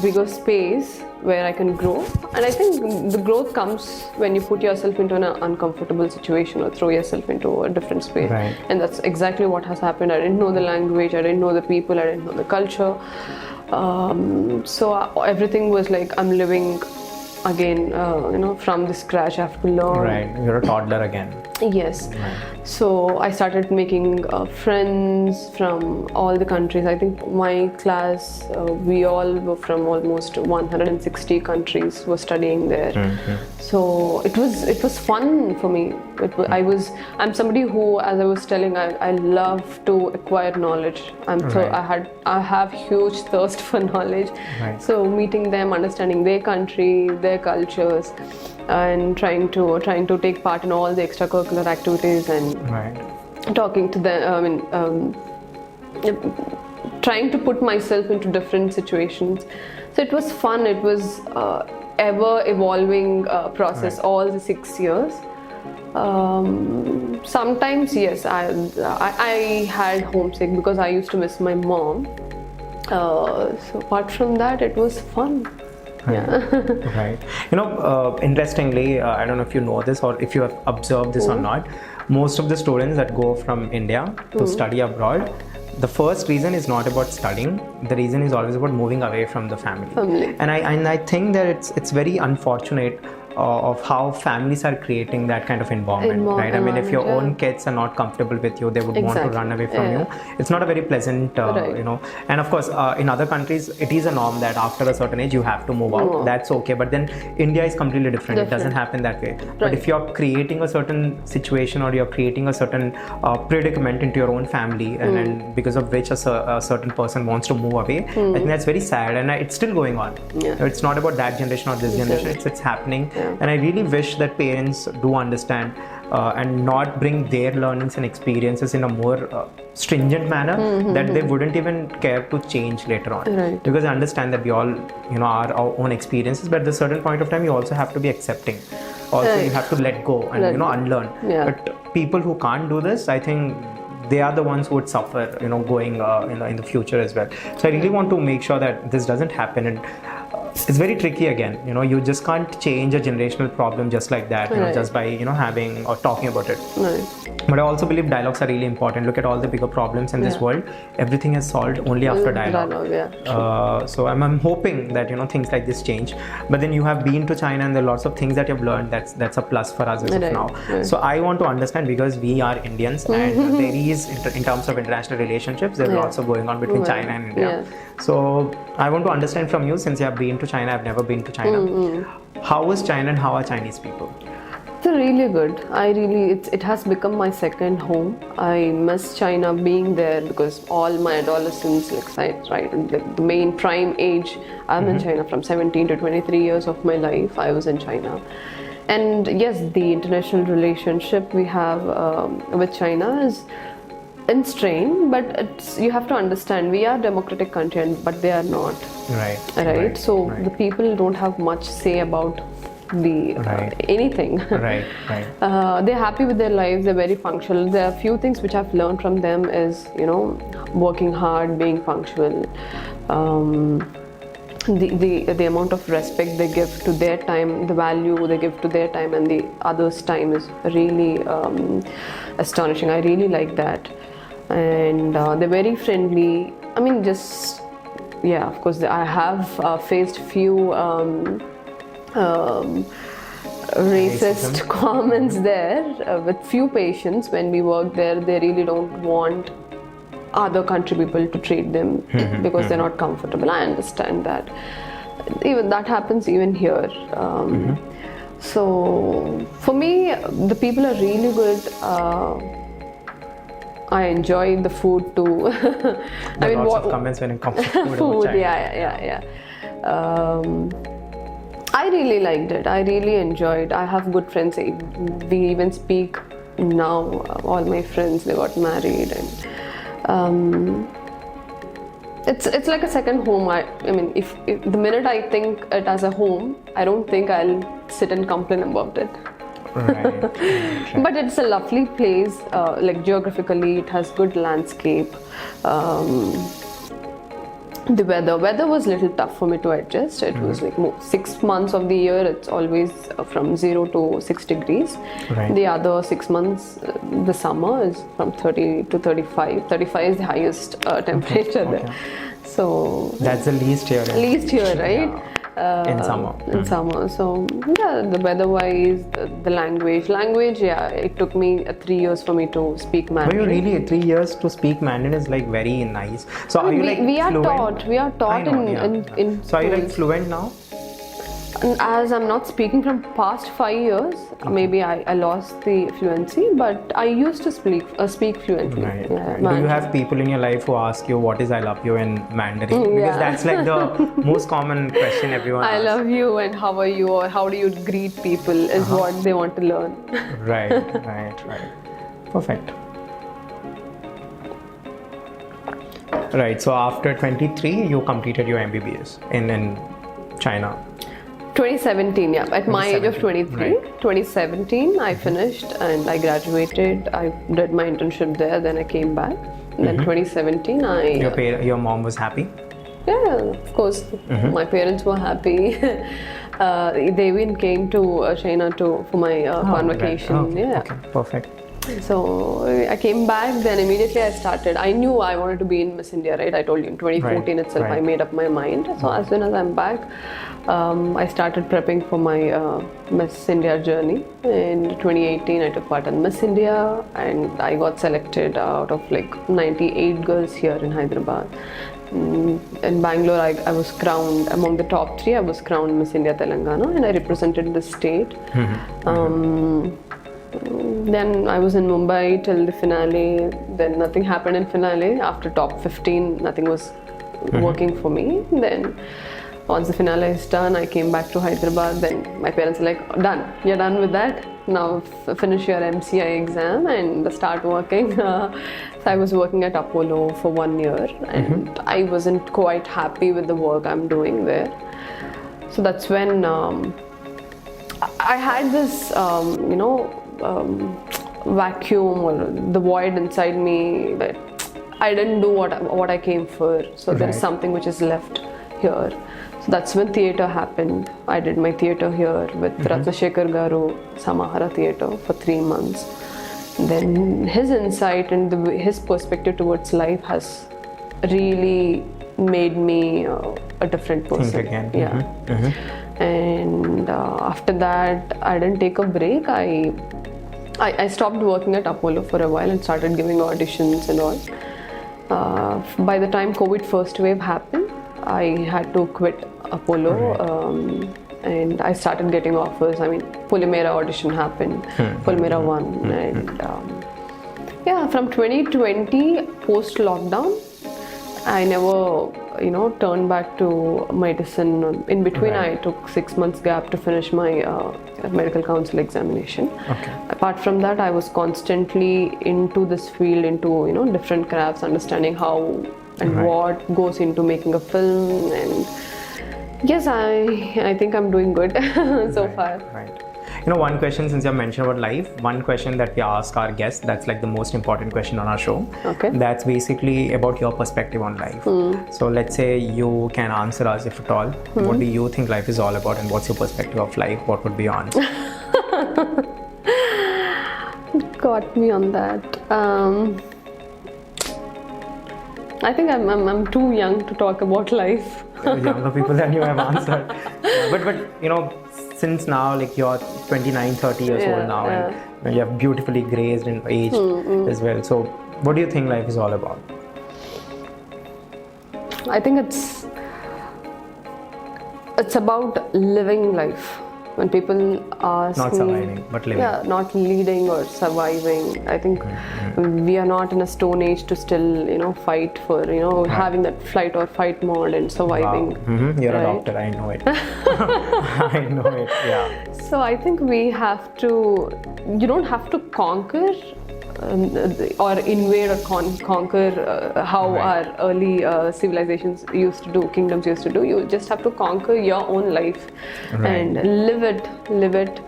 bigger space where I can grow, and I think the growth comes when you put yourself into an uncomfortable situation or throw yourself into a different space. Right. And that's exactly what has happened. I didn't know the language, I didn't know the people, I didn't know the culture. So everything was like I'm living again, from the scratch. I have to learn. Right, you're a toddler again. Yes. Right. So I started making friends from all the countries. I think my class, we all were from almost 160 countries were studying there. So it was fun for me. I'm somebody who, as I was telling, I love to acquire knowledge. I have huge thirst for knowledge. Right. So meeting them, understanding their country, their cultures, and trying to take part in all the extracurricular activities and talking to them. Trying to put myself into different situations. So it was fun. It was ever evolving process all the 6 years. Sometimes yes, I had homesick because I used to miss my mom. So apart from that, it was fun. Right. Interestingly, I don't know if you know this or if you have observed this or not, most of the students that go from India to study abroad, the first reason is not about studying. The reason is always about moving away from the family. And I think that it's very unfortunate of how families are creating that kind of environment, right? I mean, if your own kids are not comfortable with you, they would want to run away from you. It's not a very pleasant, and of course, in other countries, it is a norm that after a certain age, you have to move out. That's okay. But then India is completely different. It doesn't happen that way. But if you're creating a certain situation or you're creating a certain predicament into your own family, and because of which a certain person wants to move away, I think that's very sad. And it's still going on. It's not about that generation or this generation. It's happening. And I really wish that parents do understand and not bring their learnings and experiences in a more stringent manner that they wouldn't even care to change later on. Because I understand that we all, are our own experiences, but at a certain point of time, you also have to be accepting. Also, you have to let go and unlearn. But people who can't do this, I think they are the ones who would suffer, going in the future as well. So I really want to make sure that this doesn't happen. And it's very tricky again. You just can't change a generational problem just like that, just by having or talking about it. But I also believe dialogues are really important. Look at all the bigger problems in this world. Everything is solved only after dialogue. So I'm hoping that things like this change. But then you have been to China and there are lots of things that you've learned. That's a plus for us as of now. So I want to understand, because we are Indians and there is in terms of international relationships, there's lots of going on between China and India. So I want to understand from you, since you have been to China, I've never been to China. How is China and how are Chinese people? They're really good. It has become my second home. I miss China being there because all my adolescence, the main prime age, I'm in China from 17 to 23 years of my life. I was in China. And yes, the international relationship we have with China is in strain, but you have to understand, we are a democratic country, but they are not. Right. So the people don't have much say about the anything. They're happy with their lives. They're very punctual. There are a few things which I've learned from them is working hard, being punctual. The amount of respect they give to their time, the value they give to their time and the others' time is really astonishing. I really like that. And they're very friendly. I mean, of course, I have faced few racist comments there with few patients when we work there. They really don't want other country people to treat them because they're not comfortable. I understand that. Even that happens even here. So for me, the people are really good. I enjoy the food too. There are lots of comments when it comes to food. Food, yeah. I really liked it. I really enjoyed. I have good friends. We even speak now. All my friends, they got married, and it's like a second home. I mean, if the minute I think it as a home, I don't think I'll sit and complain about it. Right. But it's a lovely place. Like geographically, it has good landscape. The weather was a little tough for me to adjust. It was like 6 months of the year, it's always from 0 to 6 degrees. Right. The other 6 months, the summer is from 30 to 35. 35 is the highest temperature there. So that's the least here. Least here, right? Yeah. In summer. In summer. So yeah, the weather-wise, the language, yeah, it took me 3 years for me to speak Mandarin. But you really 3 years to speak Mandarin is like very nice. So are you like we are fluent? We are taught in So are you like schools. fluent now? As I'm not speaking from past 5 years, maybe I lost the fluency, but I used to speak fluently. Right. Yeah, Do you have people in your life who ask you what is I love you in Mandarin? Because that's like the most common question everyone asks. I love you and how are you, or how do you greet people is what they want to learn. Right. Perfect. Right, so after 23, you completed your MBBS in China. 2017, yeah. At my age of 23, right. 2017, I finished and I graduated. I did my internship there. Then I came back. Then 2017, Your mom was happy? Yeah, of course. My parents were happy. They even came to China for my convocation. Right. Yeah. Okay, perfect. So I came back, then immediately I started. I knew I wanted to be in Miss India, right? I told you in 2014 itself, I made up my mind. So as soon as I'm back, I started prepping for my Miss India journey. In 2018, I took part in Miss India and I got selected out of like 98 girls here in Hyderabad. In Bangalore, I was crowned among the top 3. I was crowned Miss India Telangana and I represented the state. Then I was in Mumbai till the finale. Then nothing happened in finale. After top 15, nothing was working for me. Then once the finale is done, I came back to Hyderabad. Then my parents were like, done. You're done with that. Now finish your MCI exam and start working. So I was working at Apollo for 1 year and I wasn't quite happy with the work I'm doing there. So that's when I had this, vacuum or the void inside me that I didn't do what I came for. So there is something which is left here. So that's when theatre happened. I did my theatre here with Ratnashekar Garu, Samahara Theatre for 3 months. Then his insight and his perspective towards life has really made me a different person. Think again. Yeah. And after that, I didn't take a break. I stopped working at Apollo for a while and started giving auditions and all. By the time COVID first wave happened, I had to quit Apollo and I started getting offers. I mean, Polimera audition happened, Polimera won. And from 2020, post-lockdown, I never turned back to medicine. In between, I took 6 months gap to finish my medical council examination. Apart from that, I was constantly into this field, into different crafts, understanding how and what goes into making a film. And yes, I think I'm doing good so far. Right. One question, since you have mentioned about life, one question that we ask our guests, that's like the most important question on our show. That's basically about your perspective on life. So let's say you can answer us, if at all. What do you think life is all about and what's your perspective of life? What would be your answer? Got me on that. I think I'm too young to talk about life. Younger people than you have answered. But since now, like you're 29, 30 years old now, and you're beautifully graced and aged as well. So what do you think life is all about? I think it's about living life. when people ask Not me, surviving, but living. yeah, not leading or surviving. I think we are not in a stone age to still, fight for, having that flight or fight mode and surviving. Wow. You're a right? doctor, I know it. I know it, yeah. So I think we have to, you don't have to conquer or invade or conquer how Right. our early civilizations used to do, kingdoms used to do. You just have to conquer your own life and live it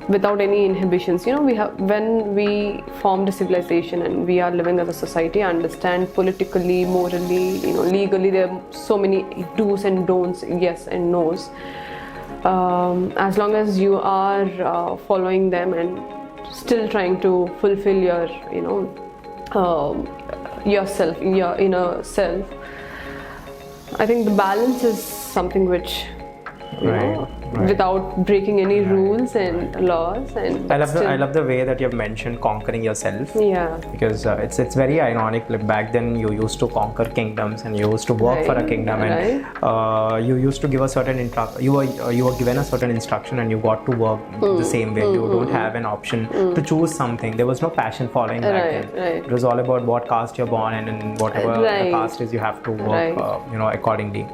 without any inhibitions. When we formed a civilization and we are living as a society, I understand politically, morally, legally, there are so many do's and don'ts, yes and no's. As long as you are following them and still trying to fulfill your yourself, your inner self, I think the balance is something which Right. without breaking any rules and laws. And I love the way that you've mentioned conquering yourself. yeah, Because it's very ironic. Like back then, you used to conquer kingdoms and you used to work for a Right, kingdom, and you used to give a certain you were given a certain instruction and you got to work the same way. You don't have an option to choose something. There was no passion following back Right, then. right. It was all about what caste you're born in, and whatever Right. the caste is, you have to work Right. accordingly.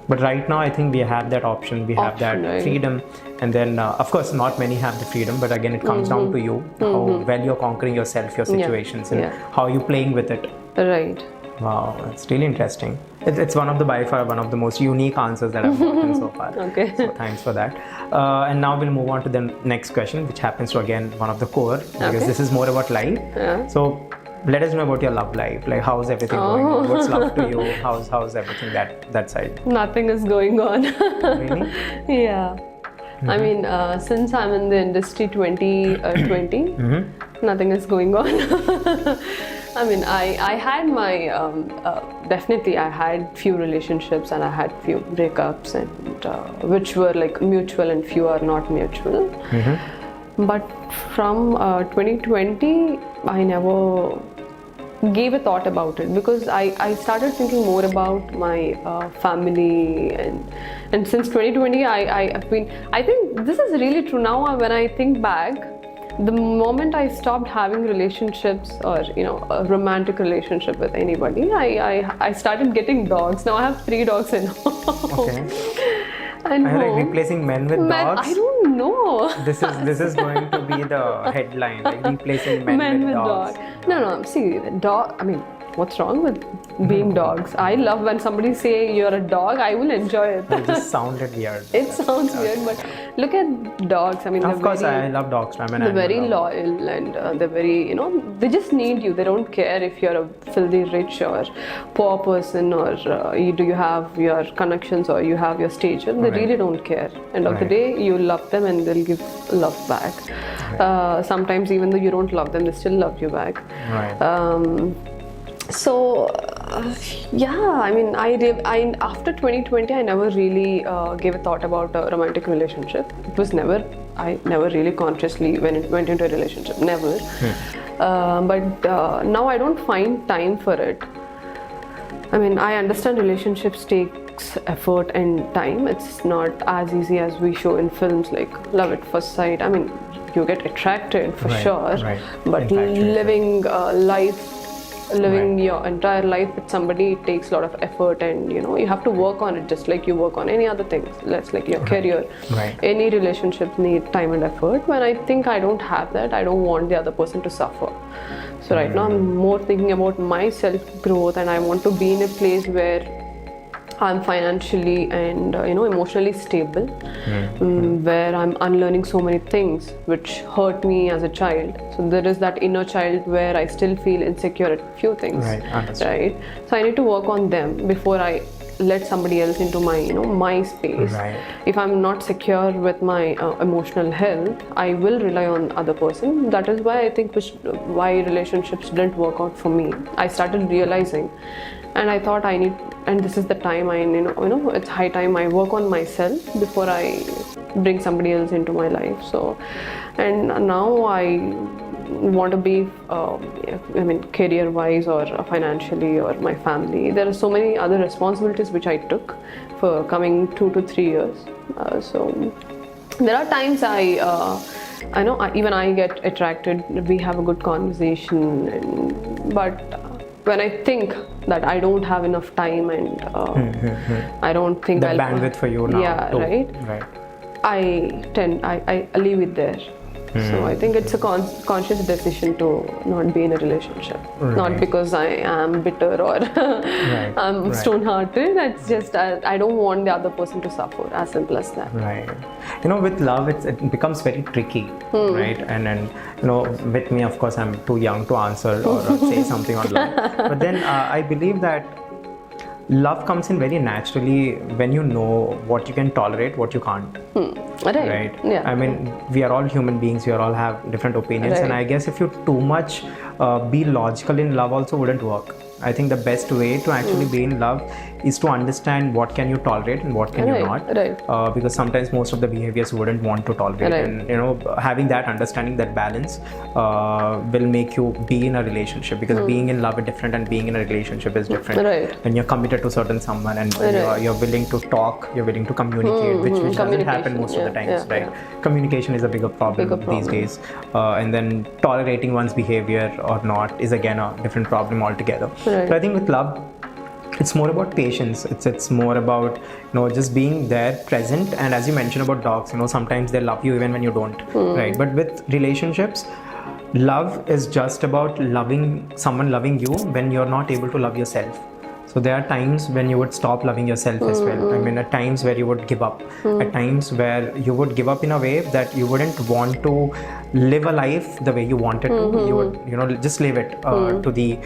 But right now, I think we have that option. We have that right. freedom, and then of course, not many have the freedom. But again, it comes down to you, how well you're conquering yourself, your situations, and how you're playing with it. right. Wow, that's really interesting. It's one of the by far one of the most unique answers that I've gotten so far. Okay. So thanks for that. And now we'll move on to the next question, which happens to again one of the core, because Okay. this is more about life. Yeah. So let us know about your love life. Like, how's everything going on? What's love to you? How's everything that side? Nothing is going on. Really? Yeah. I mean, since I'm in the industry 2020, nothing is going on. I mean, I had my, definitely I had few relationships and I had few breakups, and which were like mutual and few are not mutual. But from 2020, I never gave a thought about it, because I started thinking more about my family, and since 2020 I've been, I think this is really true now when I think back. The moment I stopped having relationships or a romantic relationship with anybody, I started getting dogs. Now I have 3 dogs in home. Okay. And Are you like home. replacing men with dogs? I don't know. This is going to be the headline, like replacing men with dogs. No. See, dog. I mean, what's wrong with being dogs? I love when somebody say you're a dog. I will enjoy it. It just sounded weird. It sounds weird, but look at dogs. I mean, Of course, I love dogs. I'm an they're animal very lover. loyal, and they're very, they just need you. They don't care if you're a filthy rich or poor person, or do you have your connections or you have your stature. They really don't care. End of the day, you love them and they'll give love back. Sometimes even though you don't love them, they still love you back. Right. So yeah, I mean, I after 2020, I never really gave a thought about a romantic relationship. It was I never really consciously went into a relationship, never. But now I don't find time for it. I mean, I understand relationships takes effort and time. It's not as easy as we show in films, like love at first sight. I mean, you get attracted for sure, but living living your entire life with somebody, it takes a lot of effort, and you have to work on it just like you work on any other things. That's like your career. Any relationship need time and effort. When I think I don't have that, I don't want the other person to suffer. So right now I'm more thinking about my self growth, and I want to be in a place where I'm financially and emotionally stable, where I'm unlearning so many things which hurt me as a child. So there is that inner child where I still feel insecure at few things, right? So I need to work on them before I let somebody else into my my space. If I'm not secure with my emotional health, I will rely on other person. That is why I think why relationships didn't work out for me. I started realizing, and I thought I need, and this is the time it's high time I work on myself before I bring somebody else into my life. So, and now I want to be career wise or financially or my family. There are so many other responsibilities which I took for coming 2 to 3 years. So There are times I know even I get attracted. We have a good conversation, but when I think that I don't have enough time and I don't think The I'll bandwidth for you now. Yeah, too. right. Right. I leave it there. So I think it's a conscious decision to not be in a relationship. Not because I am bitter or I'm stone-hearted. It's just I don't want the other person to suffer. As simple as that. Right. With love, it becomes very tricky, right? And with me, of course, I'm too young to answer or say something on love. But then I believe that love comes in very naturally when you know what you can tolerate, what you can't. Right. Yeah. I mean, we are all human beings. We all have different opinions, and I guess if you too much be logical in love, also wouldn't work. I think the best way to actually be in love is to understand what can you tolerate and what can you not. Because sometimes most of the behaviors you wouldn't want to tolerate, and having that understanding, that balance will make you be in a relationship. Because being in love is different and being in a relationship is different. When you're committed to certain someone and you're willing to talk, you're willing to communicate, which doesn't happen most of the times, right? Communication is a bigger problem these days, and then tolerating one's behavior or not is again a different problem altogether. So I think with love, it's more about patience. It's more about just being there, present. And as you mentioned about dogs, sometimes they love you even when you don't, right? But with relationships, love is just about someone loving you when you're not able to love yourself. So there are times when you would stop loving yourself as well. I mean, at times where you would give up. At times where you would give up in a way that you wouldn't want to live a life the way you wanted to. You would, just leave it to the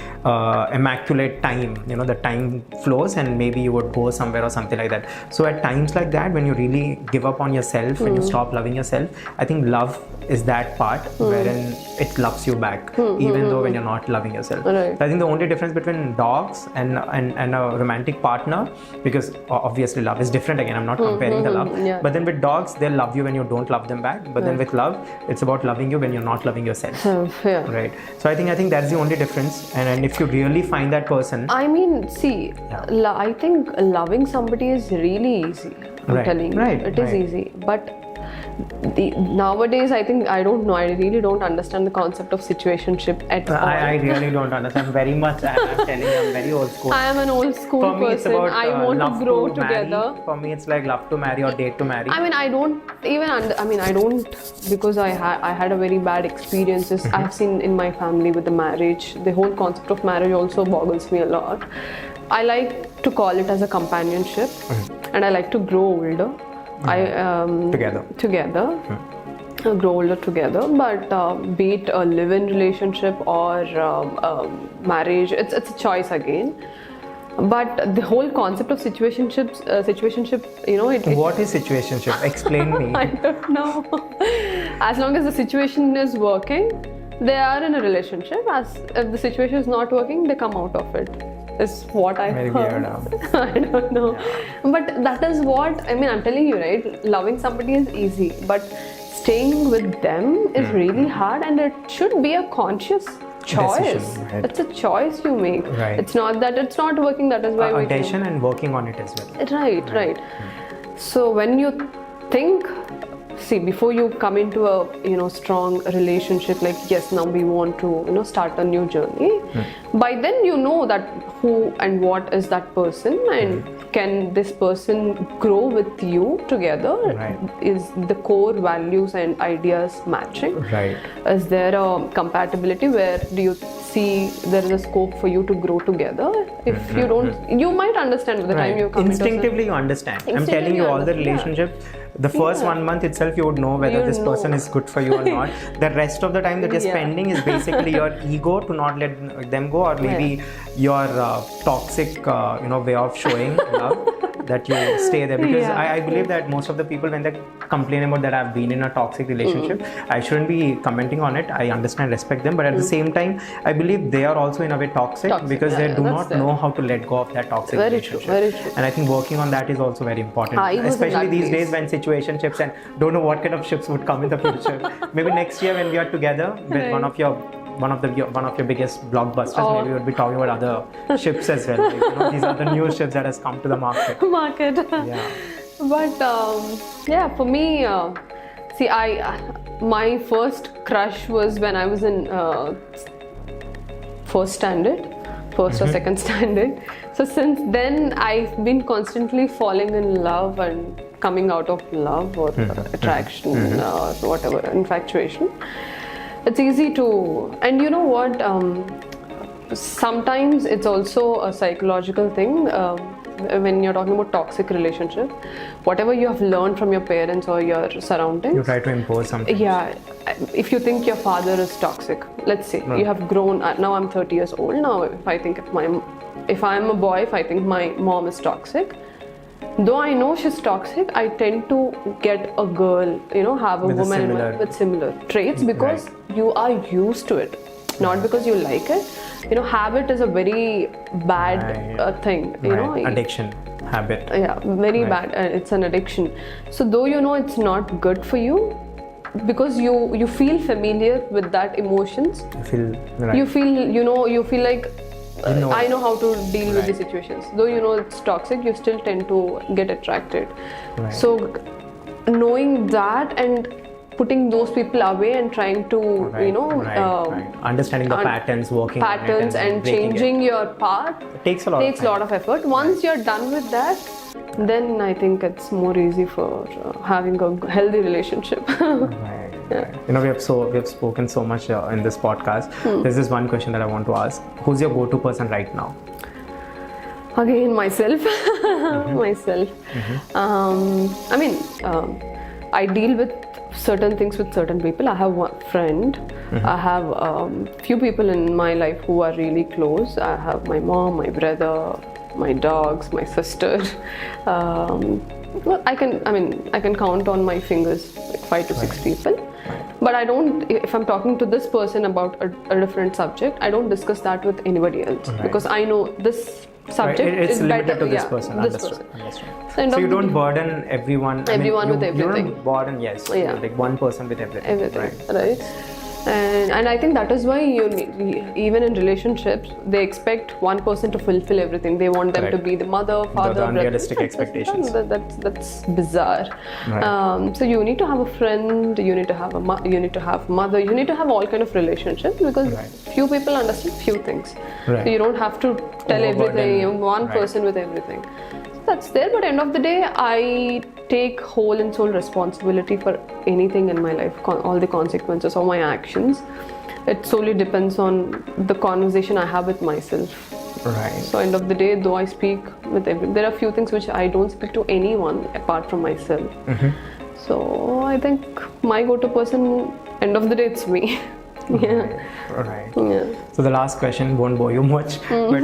immaculate time. The time flows and maybe you would go somewhere or something like that. So at times like that, when you really give up on yourself, when you stop loving yourself, I think love is that part wherein it loves you back, even though when you're not loving yourself. So I think the only difference between dogs and a romantic partner, because obviously love is different again, I'm not comparing the love, but then with dogs, they'll love you when you don't love them back, but then with love, it's about loving you when you're not loving yourself. Right. So I think that's the only difference. And if you really find that person, I mean, see, I think loving somebody is really easy. I'm telling you, it is easy, but nowadays I don't know, I really don't understand the concept of situationship at all. I really don't understand very much. I'm telling you, I'm very old school. I am an old school person. For me, it's about I want to grow together. Marry. For me, it's like love to marry or date to marry. I mean, I don't because I had a very bad experiences I've seen in my family with the marriage. The whole concept of marriage also boggles me a lot. I like to call it as a companionship, and I like to grow older. Together. Grow older together, but be it a live-in relationship or marriage, it's a choice again. But the whole concept of situationship, what is situationship? Explain me. I don't know. As long as the situation is working, they are in a relationship. If the situation is not working, they come out of it. Is what I heard. I don't know. But that is what, I'm telling you, right? Loving somebody is easy, but staying with them is really hard, and it should be a conscious choice. Decision, right? It's a choice you make. Right. It's not that it's not working, that is why we attention and working on it as well. Right. So when you think, before you come into a strong relationship, like yes, now we want to start a new journey. By then you know that who and what is that person, and can this person grow with you together? Is the core values and ideas matching? Is there a compatibility? Where do you see there is a scope for you to grow together? If you don't, you might understand by the time you come instinctively you understand. I'm telling you, all the relationships, the first 1 month itself, you would know whether this person is good for you or not. The rest of the time that you're spending is basically your ego to not let them go, or maybe your toxic way of showing love, that you stay there. Because I believe that most of the people, when they complain about that I've been in a toxic relationship, I shouldn't be commenting on it. I understand, respect them, but at the same time, I believe they are also in a way toxic because they do not know how to let go of that toxic relationship. Very true. And I think working on that is also very important, especially these days when situationships, and don't know what kind of ships would come in the future. Maybe next year when we are together with one of your biggest blockbusters, maybe we'll be talking about other ships as well. Like, these are the new ships that has come to the market. But for me, See, my first crush was when I was in first or second standard. So since then, I've been constantly falling in love and coming out of love or attraction or whatever, infatuation. It's easy to, and you know what? Sometimes it's also a psychological thing. When you're talking about toxic relationship, whatever you have learned from your parents or your surroundings, you try to impose something. Yeah, if you think your father is toxic, let's say you have grown. Now I'm 30 years old. Now, if I'm a boy, if I think my mom is toxic, though I know she's toxic, I tend to get a girl, have a woman with similar traits because you are used to it, not because you like it. Habit is a very bad thing. Addiction, habit. Yeah, very bad. It's an addiction. So though it's not good for you, because you feel familiar with that emotions. You feel like I know how to deal with the situations. Though it's toxic, you still tend to get attracted. So knowing that and putting those people away and trying to understanding the patterns, working patterns and changing your path takes a lot of effort. Once you're done with that, then I think it's more easy for having a healthy relationship. We have spoken so much in this podcast. There's this one question that I want to ask. Who's your go-to person right now? Again, myself. Myself. I deal with certain things with certain people. I have one friend. I have few people in my life who are really close. I have my mom, my brother, my dogs, my sister. I can count on my fingers like 5 to 6 people. But I don't, if I'm talking to this person about a different subject, I don't discuss that with anybody else because I know this subject it's is limited better to this person. Understood. So you don't burden everyone with everything. You don't burden, like one person with everything. Right. And I think that is why even in relationships, they expect one person to fulfill everything. They want them to be the mother, father, the unrealistic expectations. That's bizarre. So you need to have a friend. You need to have you need to have mother. You need to have all kind of relationships because few people understand few things. So you don't have to tell everything. One person with everything. That's there, but end of the day, I take whole and sole responsibility for anything in my life, all the consequences of my actions. It solely depends on the conversation I have with myself. So end of the day, though I speak with there are few things which I don't speak to anyone apart from myself. So I think my go-to person, end of the day, it's me. So the last question won't bore you much, but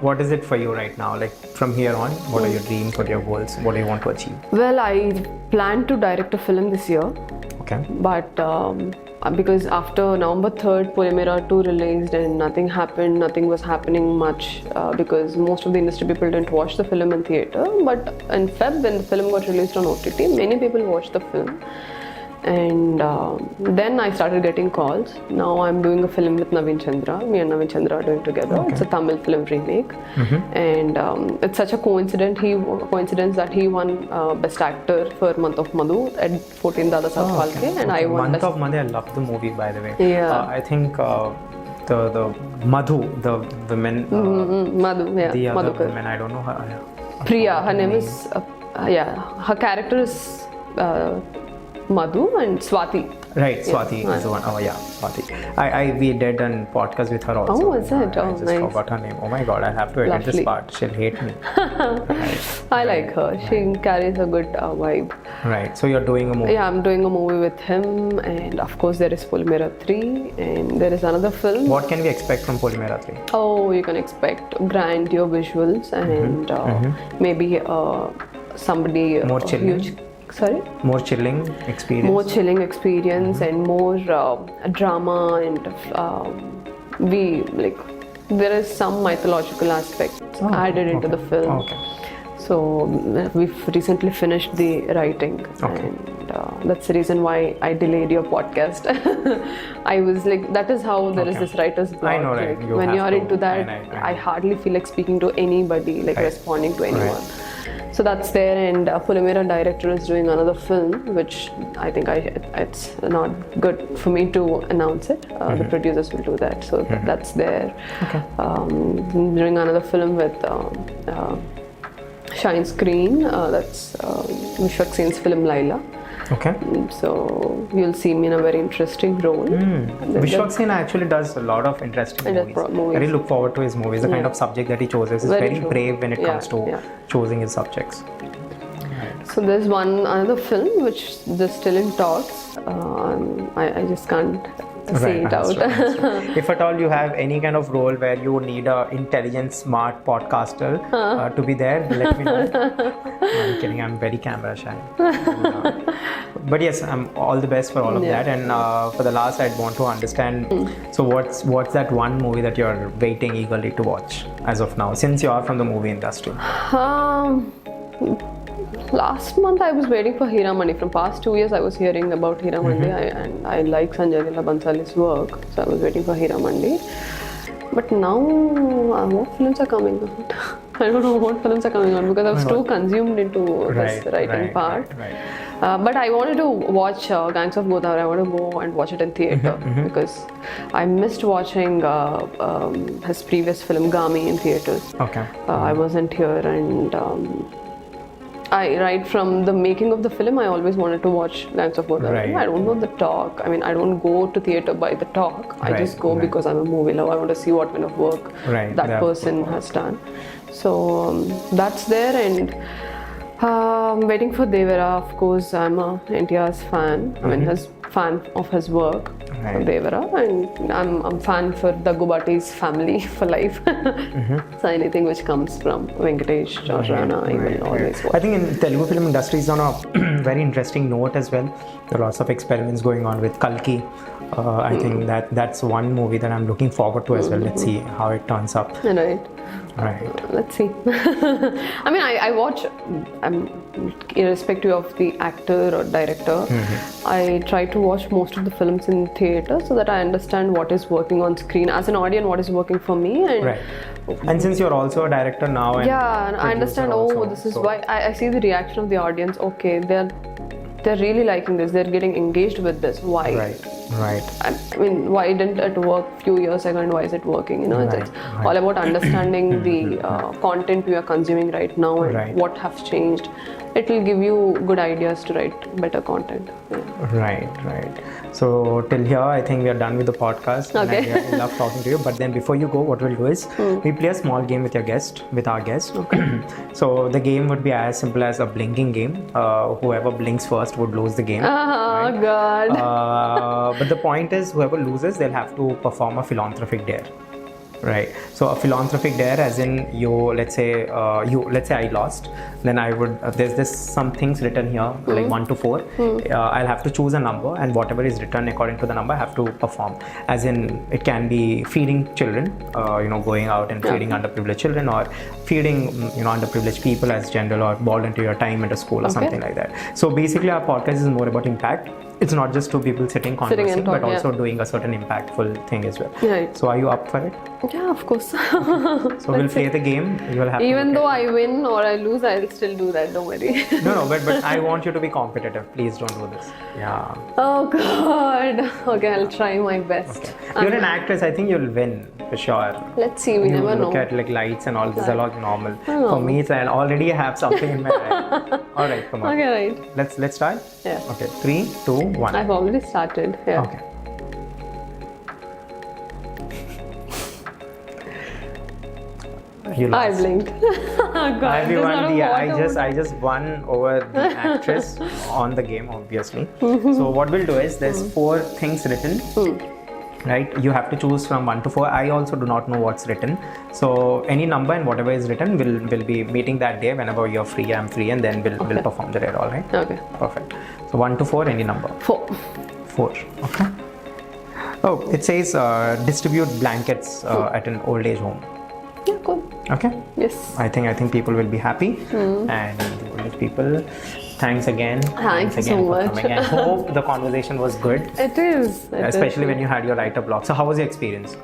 what is it for you right now? Like from here on, what are your dreams, what are your goals, what do you want to achieve? Well, I plan to direct a film this year. Okay. But because after November 3rd, Polimera 2 released and nothing happened, nothing was happening much because most of the industry people didn't watch the film in theatre. But in Feb, when the film got released on OTT, many people watched the film. And then I started getting calls. Now I'm doing a film with Naveen Chandra. Me and Naveen Chandra are doing together. It's a Tamil film remake. And it's such a coincidence that he won Best Actor for Month of Madhu at 14 Dada Saheb Phalke. And I won Month of Madhu. I love the movie, by the way. Yeah. I think the Madhu, the women. Madhu, yeah. The other Madhukar. women, I don't know her. Priya, her name is. Her character is. Madhu and Swati. Right, Swati is the one. Oh yeah, Swati. We did a podcast with her also. Oh, is it? I just forgot her name. Oh my god, I have to edit this part. She'll hate me. I like her. She carries a good vibe. Right. So you're doing a movie. Yeah, I'm doing a movie with him, and of course there is Polimera 3, and there is another film. What can we expect from Polimera 3? Oh, you can expect grandeur visuals and maybe somebody more chilling. huge. Sorry? More chilling experience. More chilling experience and more drama and there is some mythological aspects added into the film. So we've recently finished the writing and that's the reason why I delayed your podcast. I was like, that is how there is this writer's block. I know, right? When you're into that, I hardly feel like speaking to anybody, like responding to anyone. So that's there, and Polimera director is doing another film, which I think it's not good for me to announce it. The producers will do that, so that's there. Okay. Doing another film with Shine Screen, that's Vishwak Sen's film Laila. Okay. So you'll see me in a very interesting role. Vishwak Sen actually does a lot of interesting movies. I really look forward to his movies. The kind of subject that he chooses is very brave when it comes to choosing his subjects. So there's another film which is still in talks. I just can't say it out. If at all you have any kind of role where you need a intelligent, smart podcaster to be there, let me know. I'm kidding. I'm very camera shy. But yes, I'm all the best for all of that. And for the last, I'd want to understand. So what's that one movie that you're waiting eagerly to watch as of now, since you are from the movie industry? Last month I was waiting for Hira Mani. From past 2 years I was hearing about Hira Mandi, and I like Sanjay Leela Bansali's work, so I was waiting for Hira Mandi. But now, what films are coming out? I don't know what films are coming out because I was too consumed into this writing part. But I wanted to watch Gangs of Godavari. I want to go and watch it in theatre because I missed watching his previous film Gami in theatres. Okay. I wasn't here, and right from the making of the film, I always wanted to watch Gangs of Godavari. I don't know the talk. I mean, I don't go to theatre by the talk. I just go because I'm a movie lover. I want to see what kind of work that person has done. So that's there, and I'm waiting for Devara. Of course, I'm a NTR's fan. I mean, his fan of his work. Devara, and I'm fan for the Bhatti's family for life. So anything which comes from Venkatesh or Rana, I will always watch. I think in Telugu film industry is on a very interesting note as well. There are lots of experiments going on with Kalki. I think that's one movie that I'm looking forward to as well. Let's see how it turns up. Right. Let's see. I mean, I watch, irrespective of the actor or director, I try to watch most of the films in theatre so that I understand what is working on screen. As an audience, what is working for me. And since you're also a director now, and I understand, this is why I see the reaction of the audience. Okay, they're really liking this. They're getting engaged with this. Why? I mean, why didn't it work a few years ago, and why is it working? You know, it's all about understanding the content we are consuming right now and what have changed. It will give you good ideas to write better content. Right. So till here, I think we are done with the podcast. Okay. And I love talking to you. But then before you go, what we'll do is we play a small game with our guest. Okay. So the game would be as simple as a blinking game. Whoever blinks first would lose the game. Oh God. But the point is, whoever loses, they'll have to perform a philanthropic dare. Right. So a philanthropic dare, as in let's say I lost, then I would there's some things written here like 1 to 4. I'll have to choose a number, and whatever is written according to the number, I have to perform. As in, it can be feeding children, going out and feeding underprivileged children, or feeding underprivileged people as general, or volunteer your time at a school or something like that. So basically, our podcast is more about impact. It's not just two people sitting conversing, but also doing a certain impactful thing as well. Right. So are you up for it? Yeah, of course. So we'll play the game. You'll have even though I win or I lose, I'll still do that. Don't worry. No, but I want you to be competitive. Please don't do this. Yeah. Oh God. Okay, I'll try my best. Okay. You're an actress. I think you'll win for sure. Let's see. We never know. Look at like lights and all. This is a lot normal. For me, it's I already have something in my head. All right, come on. Okay, right. Let's start. Yeah. Okay. 3, 2, 1. I've already started. Yeah. Okay. You lost. I blinked. God, Everyone, I just won over the actress on the game, obviously. So what we'll do is there's 4 things written. Right, you have to choose from 1 to 4. I also do not know what's written, so any number and whatever is written will be meeting that day. Whenever you're free, I'm free, and then we'll perform the dare. All right. Okay. Perfect. So 1 to 4, any number. 4. Okay. Oh, it says distribute blankets at an old age home. Yeah, cool. Okay. Yes. I think people will be happy, and the old age people. Thanks again. Thanks so much. I hope the conversation was good. It is. Especially when you had your writer block. So how was your experience?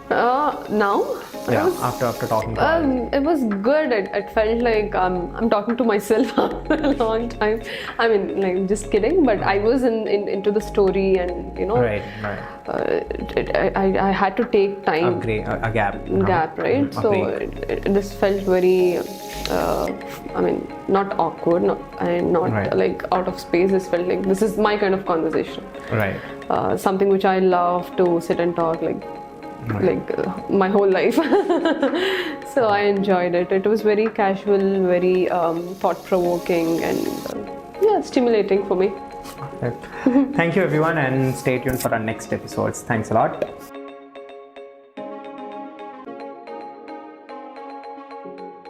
Now? Yeah, after talking to her. It was good. It felt like I'm talking to myself after a long time. I mean, like, just kidding. But I was into the story, and Right. I had to take time. A gap. Right? So this felt very, I mean, not awkward, not Right. like out of space. This felt like this is my kind of conversation. Right. Something which I love to sit and talk my whole life. So I enjoyed it. It was very casual, very thought-provoking, and stimulating for me. Thank you everyone, and stay tuned for our next episodes. Thanks a lot.